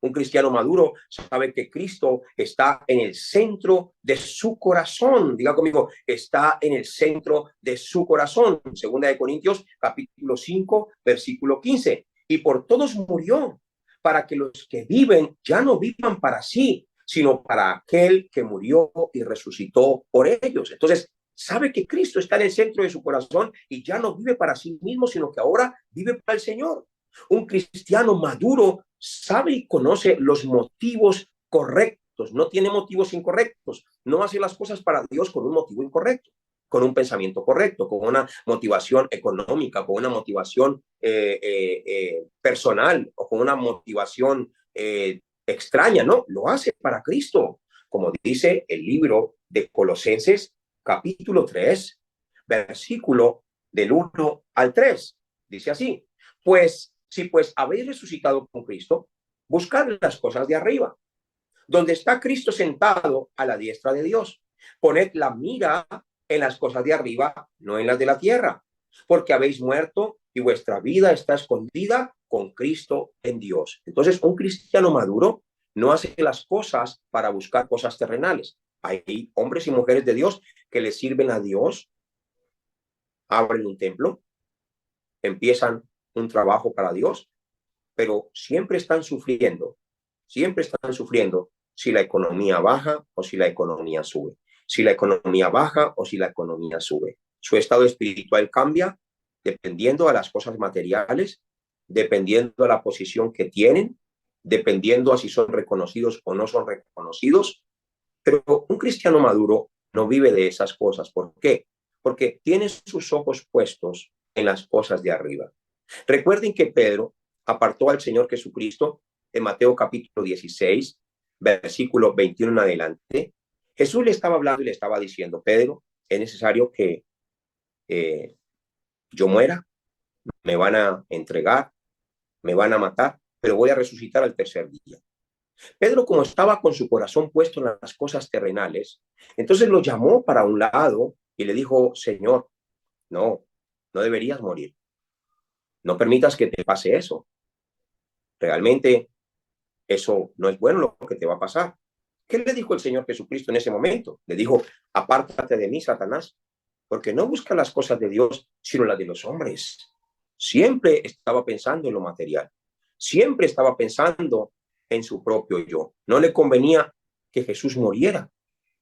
Un cristiano maduro sabe que Cristo está en el centro de su corazón. Diga conmigo, está en el centro de su corazón. Segunda de Corintios, capítulo 5, versículo 15. Y por todos murió, para que los que viven ya no vivan para sí, sino para aquel que murió y resucitó por ellos. Entonces, sabe que Cristo está en el centro de su corazón y ya no vive para sí mismo, sino que ahora vive para el Señor. Un cristiano maduro sabe y conoce los motivos correctos, no tiene motivos incorrectos, no hace las cosas para Dios con un motivo incorrecto, con un pensamiento correcto, con una motivación económica, con una motivación personal o con una motivación extraña, no, lo hace para Cristo, como dice el libro de Colosenses, capítulo 3, versículo del 1 al 3. Dice así: pues, si pues habéis resucitado con Cristo, buscad las cosas de arriba, donde está Cristo sentado a la diestra de Dios. Poned la mira en las cosas de arriba, no en las de la tierra, porque habéis muerto y vuestra vida está escondida con Cristo en Dios. Entonces, un cristiano maduro no hace las cosas para buscar cosas terrenales. Hay hombres y mujeres de Dios que le sirven a Dios, abren un templo, empiezan un trabajo para Dios, pero siempre están sufriendo si la economía baja o si la economía sube, si la economía baja o si la economía sube. Su estado espiritual cambia dependiendo a las cosas materiales, dependiendo a la posición que tienen, dependiendo a si son reconocidos o no son reconocidos. Pero un cristiano maduro no vive de esas cosas. ¿Por qué? Porque tiene sus ojos puestos en las cosas de arriba. Recuerden que Pedro apartó al Señor Jesucristo en Mateo capítulo 16, versículo 21 en adelante. Jesús le estaba hablando y le estaba diciendo: Pedro, es necesario que yo muera, me van a entregar, me van a matar, pero voy a resucitar al tercer día. Pedro, como estaba con su corazón puesto en las cosas terrenales, entonces lo llamó para un lado y le dijo: Señor, no deberías morir. No permitas que te pase eso. Realmente eso no es bueno lo que te va a pasar. ¿Qué le dijo el Señor Jesucristo en ese momento? Le dijo: apártate de mí, Satanás, porque no busca las cosas de Dios, sino las de los hombres. Siempre estaba pensando en lo material. Siempre estaba pensando en su propio yo. No le convenía que Jesús muriera.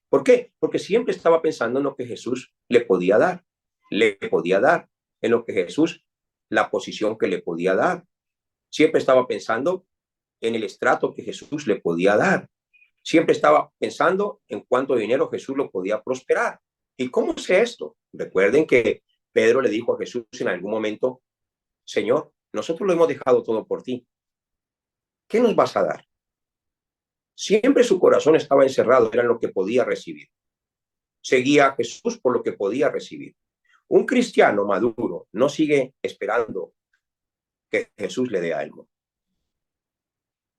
¿Por qué? Porque siempre estaba pensando en lo que Jesús le podía dar. Le podía dar en lo que Jesús, la posición que le podía dar. Siempre estaba pensando en el estrato que Jesús le podía dar. Siempre estaba pensando en cuánto dinero Jesús lo podía prosperar. ¿Y cómo sé esto? Recuerden que Pedro le dijo a Jesús en algún momento: Señor, nosotros lo hemos dejado todo por ti. ¿Qué nos vas a dar? Siempre su corazón estaba encerrado, era lo que podía recibir. Seguía a Jesús por lo que podía recibir. Un cristiano maduro no sigue esperando que Jesús le dé algo.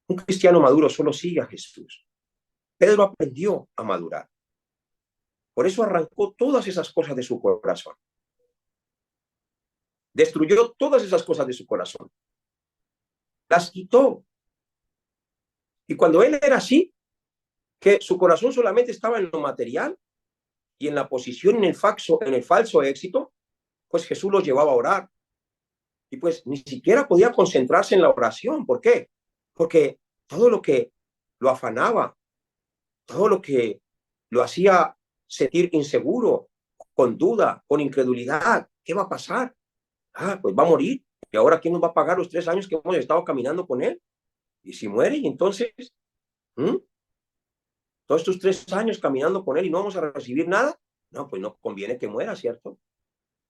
Un cristiano maduro solo sigue a Jesús. Pedro aprendió a madurar. Por eso arrancó todas esas cosas de su corazón. Destruyó todas esas cosas de su corazón. Las quitó. Y cuando él era así, que su corazón solamente estaba en lo material y en la posición, en el falso éxito, pues Jesús los llevaba a orar. Y pues ni siquiera podía concentrarse en la oración. ¿Por qué? Porque todo lo que lo afanaba, todo lo que lo hacía sentir inseguro, con duda, con incredulidad, ¿qué va a pasar? Pues va a morir. ¿Y ahora quién nos va a pagar los 3 años que hemos estado caminando con él? Y si muere, y entonces, todos estos 3 años caminando con él y no vamos a recibir nada, no, pues no conviene que muera, ¿cierto?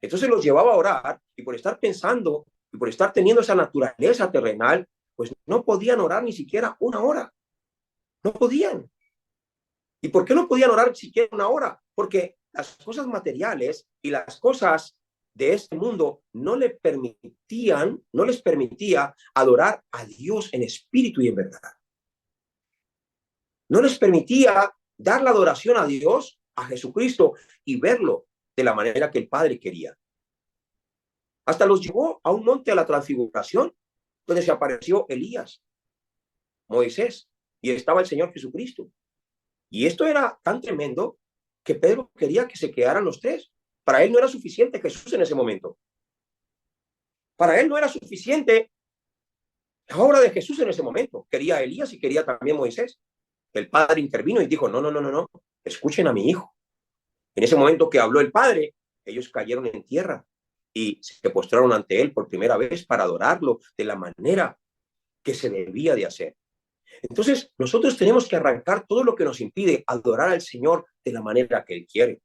Entonces los llevaba a orar, y por estar pensando y por estar teniendo esa naturaleza terrenal, pues no podían orar ni siquiera 1 hora. No podían. ¿Y por qué no podían orar siquiera 1 hora? Porque las cosas materiales y las cosas de este mundo no les permitía adorar a Dios en espíritu y en verdad. No les permitía dar la adoración a Dios, a Jesucristo, y verlo de la manera que el Padre quería. Hasta los llevó a un monte a la transfiguración, donde se apareció Elías, Moisés, y estaba el Señor Jesucristo. Y esto era tan tremendo que Pedro quería que se quedaran los 3. Para él no era suficiente Jesús en ese momento. Para él no era suficiente la obra de Jesús en ese momento. Quería a Elías y quería también Moisés. El Padre intervino y dijo: no, escuchen a mi hijo. En ese momento que habló el Padre, ellos cayeron en tierra y se postraron ante él por primera vez para adorarlo de la manera que se debía de hacer. Entonces, nosotros tenemos que arrancar todo lo que nos impide adorar al Señor de la manera que Él quiere.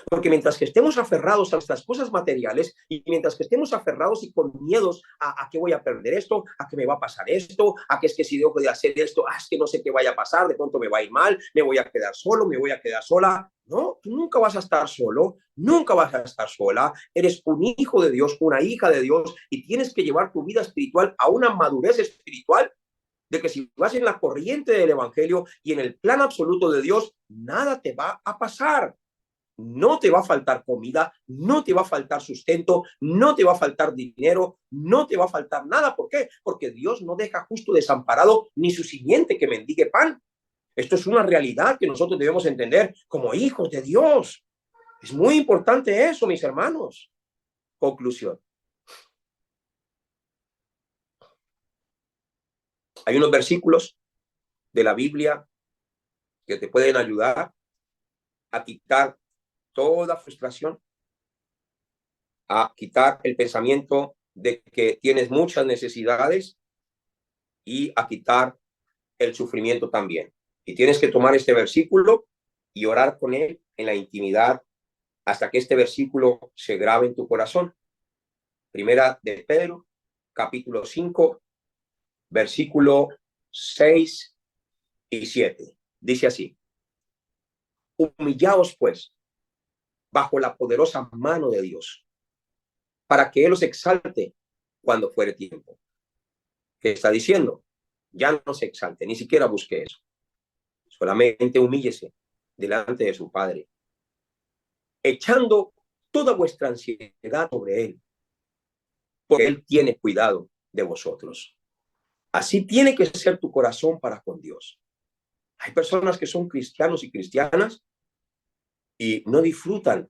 Porque mientras que estemos aferrados a estas cosas materiales y mientras que estemos aferrados y con miedos a que voy a perder esto, a que me va a pasar esto, a que es que si dejo de hacer esto, es que no sé qué vaya a pasar, de pronto me va a ir mal, me voy a quedar solo, me voy a quedar sola. No, tú nunca vas a estar solo, nunca vas a estar sola. Eres un hijo de Dios, una hija de Dios, y tienes que llevar tu vida espiritual a una madurez espiritual de que si vas en la corriente del evangelio y en el plan absoluto de Dios, nada te va a pasar. No te va a faltar comida, no te va a faltar sustento, no te va a faltar dinero, no te va a faltar nada. ¿Por qué? Porque Dios no deja justo desamparado ni su simiente que mendigue pan. Esto es una realidad que nosotros debemos entender como hijos de Dios. Es muy importante eso, mis hermanos. Conclusión. Hay unos versículos de la Biblia que te pueden ayudar a quitar toda frustración, a quitar el pensamiento de que tienes muchas necesidades y a quitar el sufrimiento también. Y tienes que tomar este versículo y orar con él en la intimidad hasta que este versículo se grabe en tu corazón. Primera de Pedro, capítulo 5, versículo 6 y 7. Dice así: humillaos pues bajo la poderosa mano de Dios, para que él os exalte cuando fuere tiempo. ¿Qué está diciendo? Ya no se exalte, ni siquiera busque eso. Solamente humíllese delante de su Padre, echando toda vuestra ansiedad sobre él, porque él tiene cuidado de vosotros. Así tiene que ser tu corazón para con Dios. Hay personas que son cristianos y cristianas y no disfrutan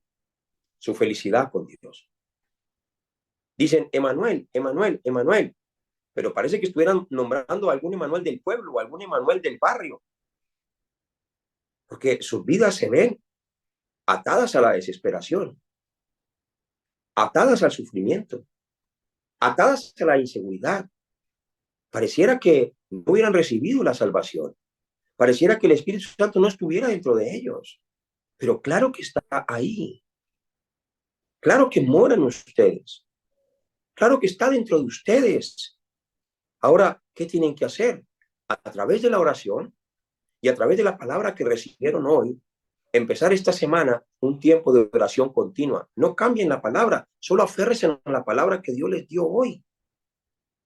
su felicidad con Dios. Dicen, Emanuel, Emanuel, Emanuel, pero parece que estuvieran nombrando a algún Emanuel del pueblo o algún Emanuel del barrio, porque sus vidas se ven atadas a la desesperación, atadas al sufrimiento, atadas a la inseguridad. Pareciera que no hubieran recibido la salvación, pareciera que el Espíritu Santo no estuviera dentro de ellos, pero claro que está ahí, claro que moran ustedes, claro que está dentro de ustedes. Ahora, ¿qué tienen que hacer? A través de la oración y a través de la palabra que recibieron hoy, empezar esta semana un tiempo de oración continua. No cambien la palabra, solo aférrense a la palabra que Dios les dio hoy,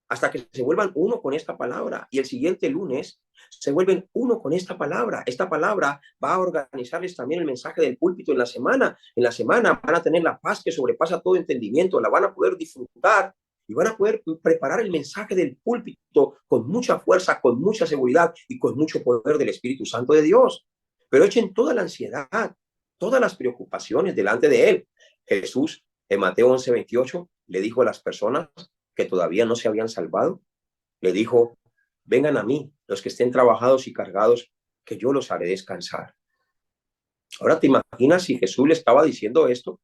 hasta que se vuelvan uno con esta palabra. Y el siguiente lunes se vuelven uno con esta palabra. Esta palabra va a organizarles también el mensaje del púlpito en la semana. En la semana van a tener la paz que sobrepasa todo entendimiento, la van a poder disfrutar y van a poder preparar el mensaje del púlpito con mucha fuerza, con mucha seguridad y con mucho poder del Espíritu Santo de Dios. Pero echen toda la ansiedad, todas las preocupaciones delante de Él. Jesús, en Mateo 11:28, le dijo a las personas que todavía no se habían salvado, le dijo, vengan a mí, los que estén trabajados y cargados, que yo los haré descansar. Ahora te imaginas si Jesús le estaba diciendo esto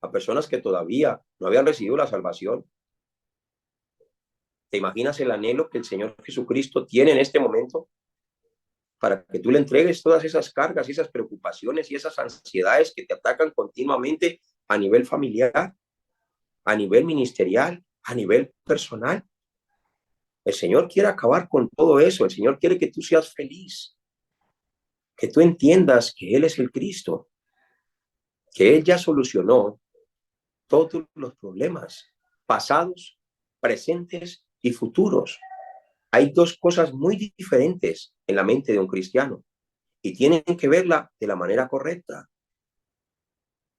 a personas que todavía no habían recibido la salvación. ¿Te imaginas el anhelo que el Señor Jesucristo tiene en este momento para que tú le entregues todas esas cargas y esas preocupaciones y esas ansiedades que te atacan continuamente a nivel familiar, a nivel ministerial, a nivel personal? El Señor quiere acabar con todo eso. El Señor quiere que tú seas feliz, que tú entiendas que Él es el Cristo, que Él ya solucionó todos los problemas pasados, presentes y futuros. Hay dos cosas muy diferentes en la mente de un cristiano y tienen que verla de la manera correcta.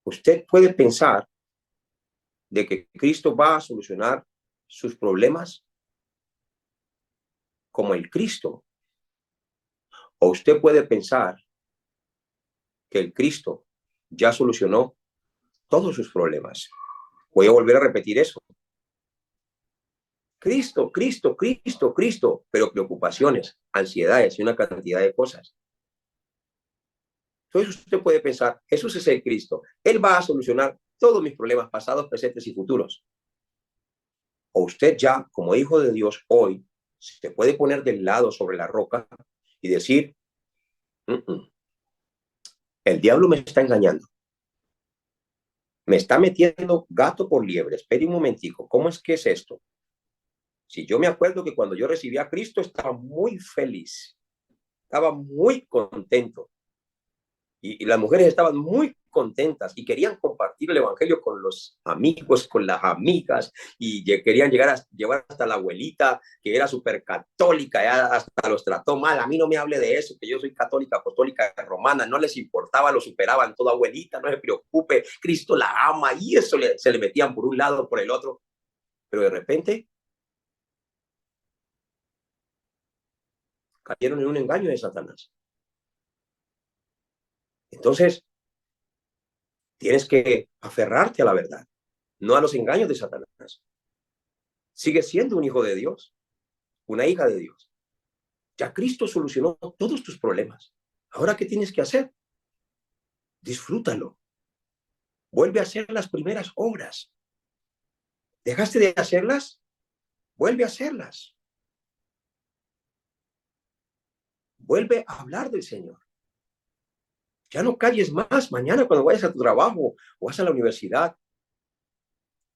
Usted puede pensar de que Cristo va a solucionar sus problemas como el Cristo, o usted puede pensar que el Cristo ya solucionó todos sus problemas. Voy a volver a repetir eso. Cristo, Cristo, Cristo, Cristo, pero preocupaciones, ansiedades y una cantidad de cosas. Entonces usted puede pensar, Jesús es el Cristo. Él va a solucionar todos mis problemas pasados, presentes y futuros. O usted ya, como hijo de Dios, hoy, se puede poner del lado sobre la roca y decir, el diablo me está engañando. Me está metiendo gato por liebre. Espere un momentico, ¿cómo es que es esto? Si yo me acuerdo que cuando yo recibí a Cristo estaba muy feliz, estaba muy contento y las mujeres estaban muy contentas y querían compartir el evangelio con los amigos, con las amigas y querían llevar hasta la abuelita que era súper católica, ya hasta los trató mal. A mí no me hable de eso, que yo soy católica, apostólica, romana, no les importaba, lo superaban. Toda abuelita, no se preocupe, Cristo la ama, y eso se le metían por un lado, por el otro. Pero de repente cayeron en un engaño de Satanás. Entonces, tienes que aferrarte a la verdad, no a los engaños de Satanás. Sigue siendo un hijo de Dios. una hija de Dios. Ya Cristo solucionó todos tus problemas. Ahora, ¿qué tienes que hacer? Disfrútalo. Vuelve a hacer las primeras obras. ¿Dejaste de hacerlas? Vuelve a hacerlas. Vuelve a hablar del Señor. Ya no calles más mañana cuando vayas a tu trabajo o vas a la universidad.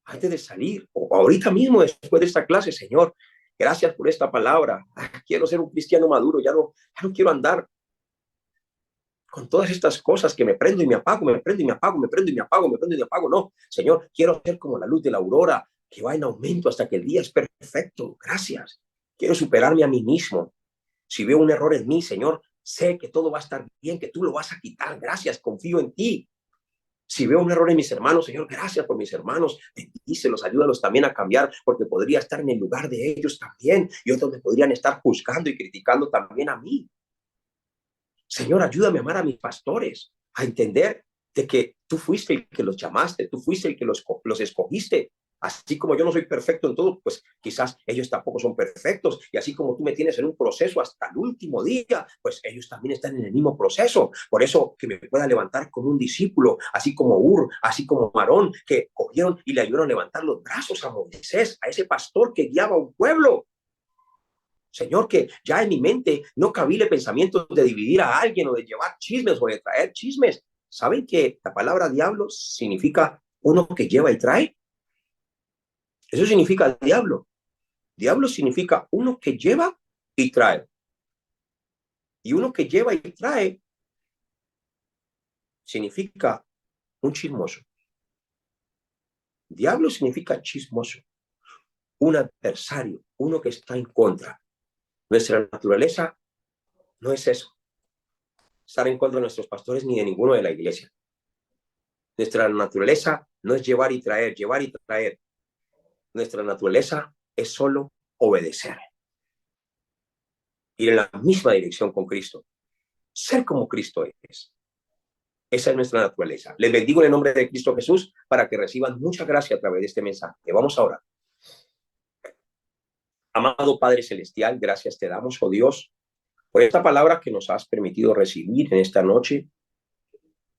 Antes de salir o ahorita mismo después de esta clase, Señor, gracias por esta palabra. Quiero ser un cristiano maduro. Ya no quiero andar con todas estas cosas que me prendo y me apago, me prendo y me apago, me prendo y me apago, me prendo y me apago. No, Señor, quiero ser como la luz de la aurora que va en aumento hasta que el día es perfecto. Gracias. Quiero superarme a mí mismo. Si veo un error en mí, Señor, sé que todo va a estar bien, que tú lo vas a quitar. Gracias, confío en ti. Si veo un error en mis hermanos, Señor, gracias por mis hermanos. Bendícelos, ayúdalos también a cambiar, porque podría estar en el lugar de ellos también. Y otros me podrían estar juzgando y criticando también a mí. Señor, ayúdame a amar a mis pastores, a entender de que tú fuiste el que los llamaste, tú fuiste el que los escogiste. Así como yo no soy perfecto en todo, pues quizás ellos tampoco son perfectos. Y así como tú me tienes en un proceso hasta el último día, pues ellos también están en el mismo proceso. Por eso que me pueda levantar como un discípulo, así como Ur, así como Marón, que cogieron y le ayudaron a levantar los brazos a Moisés, a ese pastor que guiaba a un pueblo. Señor, que ya en mi mente no cabile pensamientos de dividir a alguien o de llevar chismes o de traer chismes. ¿Saben que la palabra diablo significa uno que lleva y trae? Eso significa diablo. Diablo significa uno que lleva y trae. Y uno que lleva y trae significa un chismoso. Diablo significa chismoso, un adversario, uno que está en contra. Nuestra naturaleza no es eso, estar en contra de nuestros pastores ni de ninguno de la iglesia. Nuestra naturaleza no es llevar y traer, llevar y traer. Nuestra naturaleza es solo obedecer. Ir en la misma dirección con Cristo. Ser como Cristo es. Esa es nuestra naturaleza. Les bendigo en el nombre de Cristo Jesús para que reciban mucha gracia a través de este mensaje. Vamos ahora. Amado Padre Celestial, gracias te damos, oh Dios, por esta palabra que nos has permitido recibir en esta noche.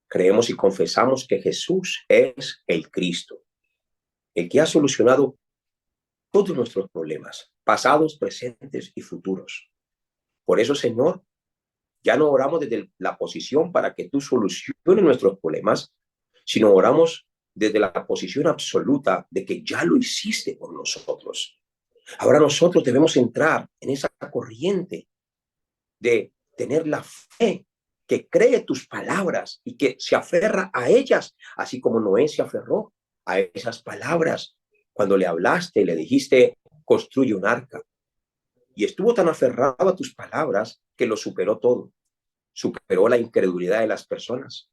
Creemos y confesamos que Jesús es el Cristo, el que ha solucionado todos nuestros problemas, pasados, presentes y futuros. Por eso, Señor, ya no oramos desde la posición para que tú soluciones nuestros problemas, sino oramos desde la posición absoluta de que ya lo hiciste por nosotros. Ahora nosotros debemos entrar en esa corriente de tener la fe que cree tus palabras y que se aferra a ellas, así como Noé se aferró a esas palabras cuando le hablaste y le dijiste, construye un arca. Y estuvo tan aferrado a tus palabras que lo superó todo. Superó la incredulidad de las personas,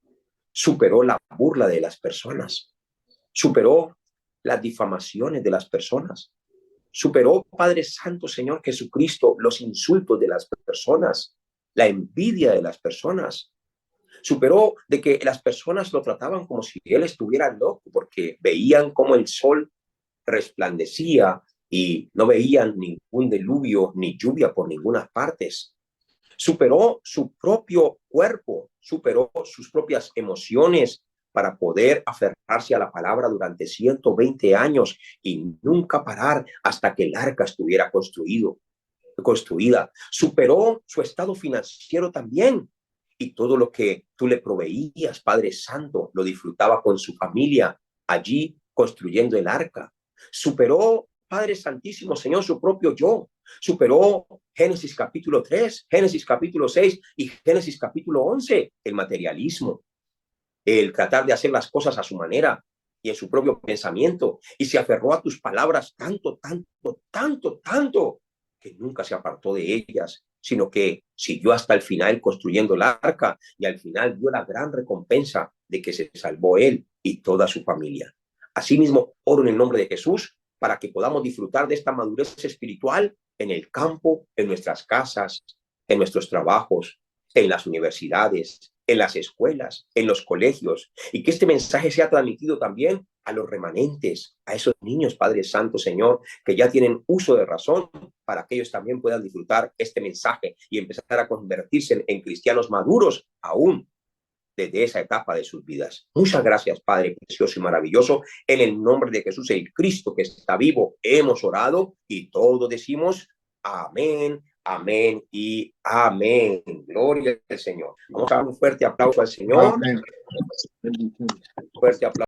superó la burla de las personas, superó las difamaciones de las personas, superó, Padre Santo, Señor Jesucristo, los insultos de las personas, la envidia de las personas. Superó de que las personas lo trataban como si él estuviera loco, porque veían cómo el sol resplandecía y no veían ningún diluvio ni lluvia por ninguna parte. Superó su propio cuerpo, superó sus propias emociones para poder aferrarse a la palabra durante 120 años y nunca parar hasta que el arca estuviera construida. Superó su estado financiero también y todo lo que tú le proveías, Padre Santo, lo disfrutaba con su familia allí construyendo el arca. Superó, Padre Santísimo, Señor, su propio yo. Superó Génesis capítulo 3, Génesis capítulo 6 y Génesis capítulo 11, el materialismo, el tratar de hacer las cosas a su manera y en su propio pensamiento, y se aferró a tus palabras tanto, que nunca se apartó de ellas, sino que siguió hasta el final construyendo el arca y al final dio la gran recompensa de que se salvó él y toda su familia. Asimismo, oro en el nombre de Jesús para que podamos disfrutar de esta madurez espiritual en el campo, en nuestras casas, en nuestros trabajos, en las universidades, en las escuelas, en los colegios, y que este mensaje sea transmitido también a los remanentes, a esos niños, Padre Santo, Señor, que ya tienen uso de razón para que ellos también puedan disfrutar este mensaje y empezar a convertirse en cristianos maduros aún desde esa etapa de sus vidas. Muchas gracias, Padre precioso y maravilloso. En el nombre de Jesús, el Cristo que está vivo, hemos orado y todos decimos amén, amén y amén. Gloria al Señor. Vamos a dar un fuerte aplauso al Señor. Amén. Fuerte aplauso.